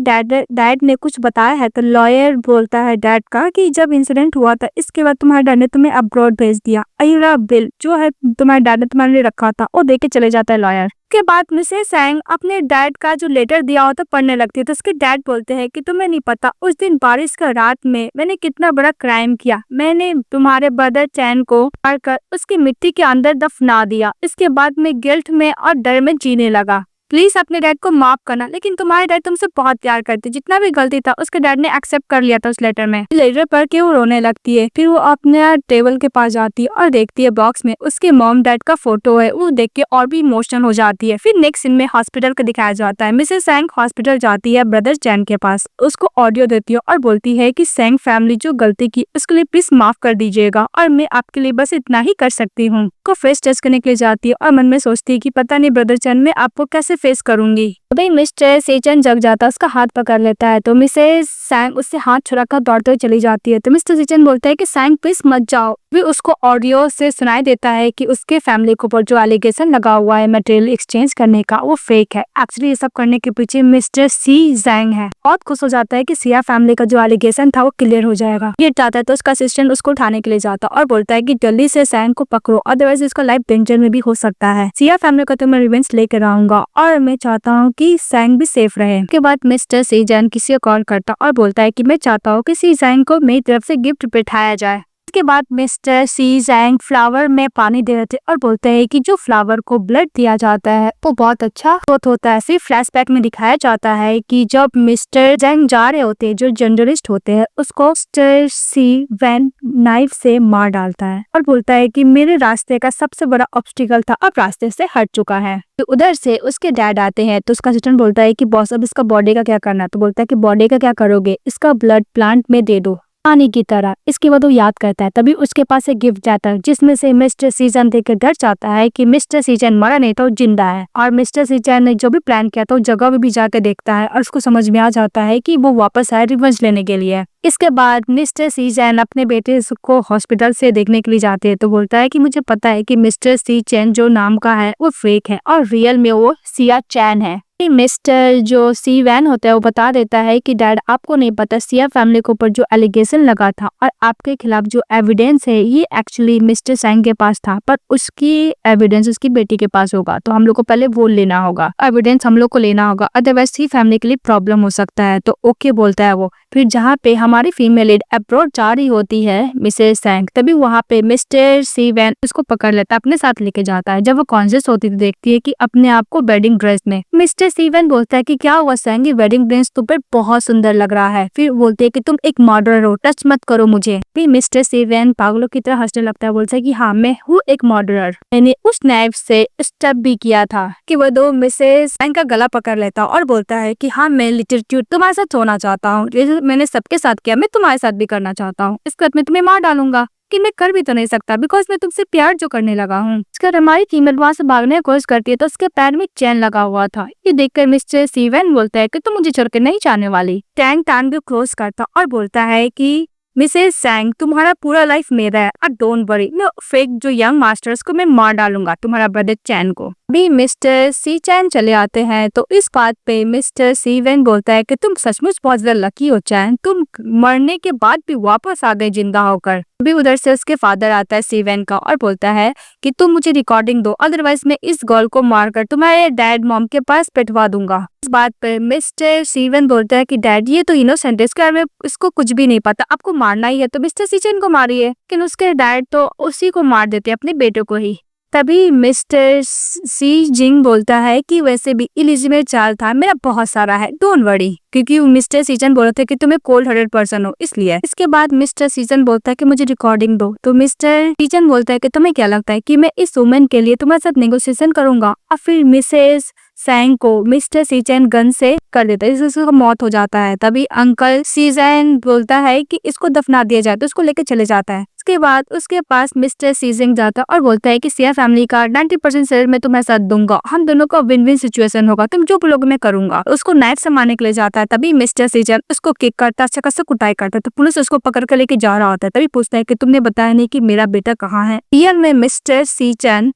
डैड ने कुछ बताया है। तो लॉयर बोलता है डैड का कि जब इंसिडेंट हुआ था इसके बाद तुम्हारे डैड ने तुम्हें अब्रॉड भेज दिया, ये रहा बिल जो है तुम्हारे डैड ने तुम्हारे लिए रखा था, वो देके चले जाता है लॉयर। के बाद मिसेस सैंग अपने डैड का जो लेटर दिया होता पढ़ने लगती है। तो उसके डैड बोलते हैं कि तुम्हें नहीं पता उस दिन बारिश का रात में मैंने कितना बड़ा क्राइम किया, मैंने तुम्हारे ब्रदर चैन को मारकर उसकी मिट्टी के अंदर दफना दिया। इसके बाद मैं गिल्ट में और डर में जीने लगा, प्लीज अपने डैड को माफ करना। लेकिन तुम्हारे डैड तुमसे बहुत प्यार करते, जितना भी गलती था उसके डैड ने एक्सेप्ट कर लिया था उस लेटर में। लेटर पढ़ के वो रोने लगती है। फिर वो अपने टेबल के पास जाती है और देखती है बॉक्स में उसके मॉम डैड का फोटो है। वो देख के और भी इमोशनल हो जाती है। फिर नेक्स्ट सीन में हॉस्पिटल का दिखाया जाता है। मिसेस सैंग हॉस्पिटल जाती है ब्रदर चैन के पास, उसको ऑडियो देती है और बोलती है कि सैंग फैमिली जो गलती की उसके लिए प्लीज माफ कर दीजिएगा, और मैं आपके लिए बस इतना ही कर सकती हूँ। को फेस टेस्ट करने के लिए जाती है और मन में सोचती है कि पता नहीं ब्रदर चैन में आपको कैसे फेस करूंगी। अभी मिस्टर सेचन जग जाता है, उसका हाथ पकड़ लेता है। तो मिसेस सैंग उससे हाथ छुड़ाकर दौड़ते हुए चली जाती है। तो मिस्टर सेचन बोलता है कि सैंग प्लीज मत जाओ। भी उसको ऑडियो से सुनाई देता है कि उसके फैमिली के ऊपर जो एलिगेशन लगा हुआ है मटेरियल एक्सचेंज करने का वो फेक है। एक्चुअली ये सब करने के पीछे मिस्टर सी जैंग है। बहुत खुश हो जाता है कि सिया फैमिली का जो एलिगेशन था वो क्लियर हो जाएगा। ये चाहता है तो उसका असिस्टेंट उसको उठाने के लिए जाता और बोलता है कि जल्दी से सैंग को पकड़ो, अदरवाइज इसका लाइफ डेंजर में भी हो सकता है। सिया फैमिली का तो मैं रिवेंज लेकर आऊंगा और मैं चाहता हूँ कि सैंग भी सेफ रहे। उसके बाद मिस्टर सी जैंग किसी को कॉल करता और बोलता है कि मैं चाहता हूँ कि सी जैंग को मेरी तरफ से गिफ्ट बिठाया जाए। इसके बाद मिस्टर सी जैंग फ्लावर में पानी दे रहे थे और बोलते हैं कि जो फ्लावर को ब्लड दिया जाता है वो बहुत अच्छा ग्रोथ होता है। सिर्फ फ्लैशबैक में दिखाया जाता है कि जब मिस्टर जैंग जा रहे होते हैं, जो जर्नलिस्ट होते हैं उसको मिस्टर सी वैन नाइफ से मार डालता है और बोलता है कि मेरे रास्ते का सबसे बड़ा ऑब्स्टिकल था अब रास्ते से हट चुका है। तो उधर से उसके डैड आते हैं। तो उसका असिस्टेंट बोलता है कि बॉस अब इसका बॉडी का क्या करना है। तो बोलता है कि बॉडी का क्या करोगे, इसका ब्लड प्लांट में दे दो पानी की तरह। इसके बाद वो याद करता है। तभी उसके पास एक गिफ्ट जाता है जिसमें से मिस्टर सीजन देखकर डर जाता है कि मिस्टर सीजन मरा नहीं था, वो जिंदा है। और मिस्टर सीजन ने जो भी प्लान किया था वो जगह में भी जाकर देखता है और उसको समझ में आ जाता है कि वो वापस आया रिवेंज लेने के लिए। इसके बाद मिस्टर सीजन अपने बेटे को हॉस्पिटल से देखने के लिए जाते हैं। तो बोलता है कि मुझे पता है कि मिस्टर सी चैन जो नाम का है वो फेक है और रियल में वो सिया चैन है। फिर मिस्टर जो सी वैन होता है वो बता देता है कि डैड आपको नहीं पता सिया फैमिली के ऊपर जो एलिगेशन लगा था और आपके खिलाफ जो एविडेंस है ये एक्चुअली मिस्टर सैंग के पास था, पर उसकी एविडेंस उसकी बेटी के पास होगा, तो हम लोग को पहले वो लेना होगा, एविडेंस हम लोग को लेना होगा, अदरवाइज सी फैमिली के लिए प्रॉब्लम हो सकता है। तो ओके बोलता है वो। फिर जहाँ पे हमारी फीमेल लीड अब्रॉड जा रही होती है मिसेस सैंग, तभी वहाँ पे मिस्टर सी वैन उसको पकड़ लेता है, अपने साथ लेके जाता है। जब वो कॉन्शियस होती है देखती है कि अपने आप को वेडिंग ड्रेस में। मिस्टर सी वैन बोलता है कि क्या हुआ सैंग, वेडिंग ड्रेस तुम पर बहुत सुंदर लग रहा है। फिर बोलते है कि तुम एक मर्डरर हो, टच मत करो मुझे। फिर मिस्टर सी वैन पागलों की तरह हंसने लगता है, बोलता है कि हाँ मैं हूँ एक मर्डरर, मैंने उस नाइफ से स्टेप भी किया था। कि वो दो मिसेस सैंग का गला पकड़ लेता और बोलता है कि हाँ मैं लिटिट्यूड तुम्हारे साथ होना चाहता हूँ, जैसे मैंने सबके साथ किया मैं तुम्हारे साथ भी करना चाहता हूँ, इसके बाद मैं तुम्हें मार डालूंगा। कि मैं कर भी तो नहीं सकता बिकॉज मैं तुमसे प्यार जो करने लगा हूँ। इसका हमारी फीमेल वहां से भागने की कोशिश करती है तो उसके पैर में चैन लगा हुआ था। ये देखकर मिस्टर सीवन बोलता है कि तुम मुझे छोड़ के नहीं जाने वाली। टैंग टांग को क्लोज करता और बोलता है कि मिसेस सैंग तुम्हारा पूरा लाइफ मेरा है और डोंट वरी, मैं फेक जो यंग मास्टर्स को मैं मार डालूंगा, तुम्हारा ब्रदर चैन को। अभी मिस्टर सी चैन चले आते हैं तो इस बात पे मिस्टर सी वैन बोलता है कि तुम सचमुच बहुत ज्यादा लकी हो चैन, तुम मरने के बाद भी वापस आ गए जिंदा होकर। अभी उधर से उसके फादर आता है सी वैन का और बोलता है कि तुम मुझे रिकॉर्डिंग दो, अदरवाइज मैं इस गर्ल को मारकर तुम्हारे डैड मॉम के पास पिटवा दूंगा। इस बात पर मिस्टर सीवन बोलता है कि डैड ये तो इनोसेंट है, इसके बारे में इसको कुछ भी नहीं पता, आपको मारना ही है तो मिस्टर सीचन को मारिए। लेकिन उसके डैड तो उसी को मार देते अपने बेटे को ही। तभी मिस्टर सी जिंग बोलता है कि वैसे भी इलिजिबेट चाल था, मेरा बहुत सारा है, डोंट वरी, क्योंकि मिस्टर सीजन बोल रहे थे कि तुम्हें कोल्ड हार्टेड पर्सन हो इसलिए। इसके बाद मिस्टर सीजन बोलता है कि मुझे रिकॉर्डिंग दो, तो मिस्टर सीजन बोलता है कि तुम्हें क्या लगता है कि मैं इस वुमेन के लिए तुम्हारे साथ नेगोशिएशन करूंगा। और फिर मिसेस सैंग को मिस्टर सीजन गन से कर देता है, इससे उसका मौत हो जाता है। तभी अंकल सीजन बोलता है कि इसको दफना दिया जाए तो उसको लेके चले जाता है। उसके बाद उसके पास मिस्टर सीजिंग जाता है और बोलता है कि सिया फैमिली का 90% शेयर मैं तुम्हें साथ दूंगा, हम दोनों का विन विन सिचुएशन होगा, तुम जो बोलोगे मैं करूंगा। उसको नाइफ से मारने के लिए जाता है, तभी मिस्टर सीजन उसको किक करता है, अच्छा खासा कुटाई करता है, तो पुलिस उसको पकड़ कर लेके जा रहा होता है। तभी पूछता है कि तुमने बताया नहीं कि मेरा बेटा कहाँ है। रियल में मिस्टर सीचन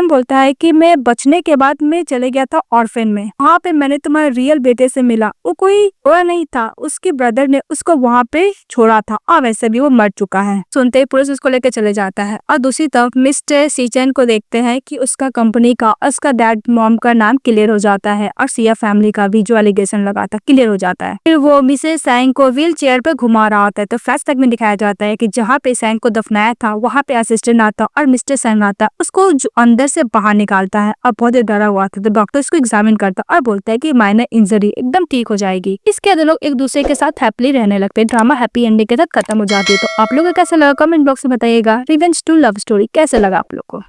बोलता है कि मैं बचने के बाद मैं चले गया था ऑर्फेन में, वहाँ पे मैंने तुम्हारे रियल बेटे से मिला, वो कोई और नहीं था, उसके ब्रदर ने उसको वहाँ पे छोड़ा था और वैसे भी वो मर चुका है। सुनते ही पुलिस उसको लेके चले जाता है और दूसरी तरफ मिस्टर सीचन को देखते हैं कि उसका कंपनी का उसका डैड मॉम का नाम क्लियर हो जाता है और सिया फैमिली का भी जो एलिगेशन लगा था क्लियर हो जाता है। फिर वो मिसेस सैंग को व्हील चेयर पे घुमा रहा होता है, तो फ्लैशबैक में दिखाया जाता है कि जहाँ पे सैंग को दफनाया था वहाँ पे असिस्टेंट आता और मिस्टर सैंग आता, उसको जो अंदर से बाहर निकालता है और बहुत ही डरा हुआ था। तो डॉक्टर इसको एग्जामिन करता और बोलता है कि माइनर इंजरी एकदम ठीक हो जाएगी। इसके बाद लोग एक दूसरे के साथ हैप्पीली रहने लगते हैं, ड्रामा हैप्पी एंडिंग के साथ खत्म हो जाती है। तो आप लोगों को कैसा लगा कमेंट बॉक्स में बताइएगा। रिवेंज टू लव स्टोरी कैसे लगा आप लोग को।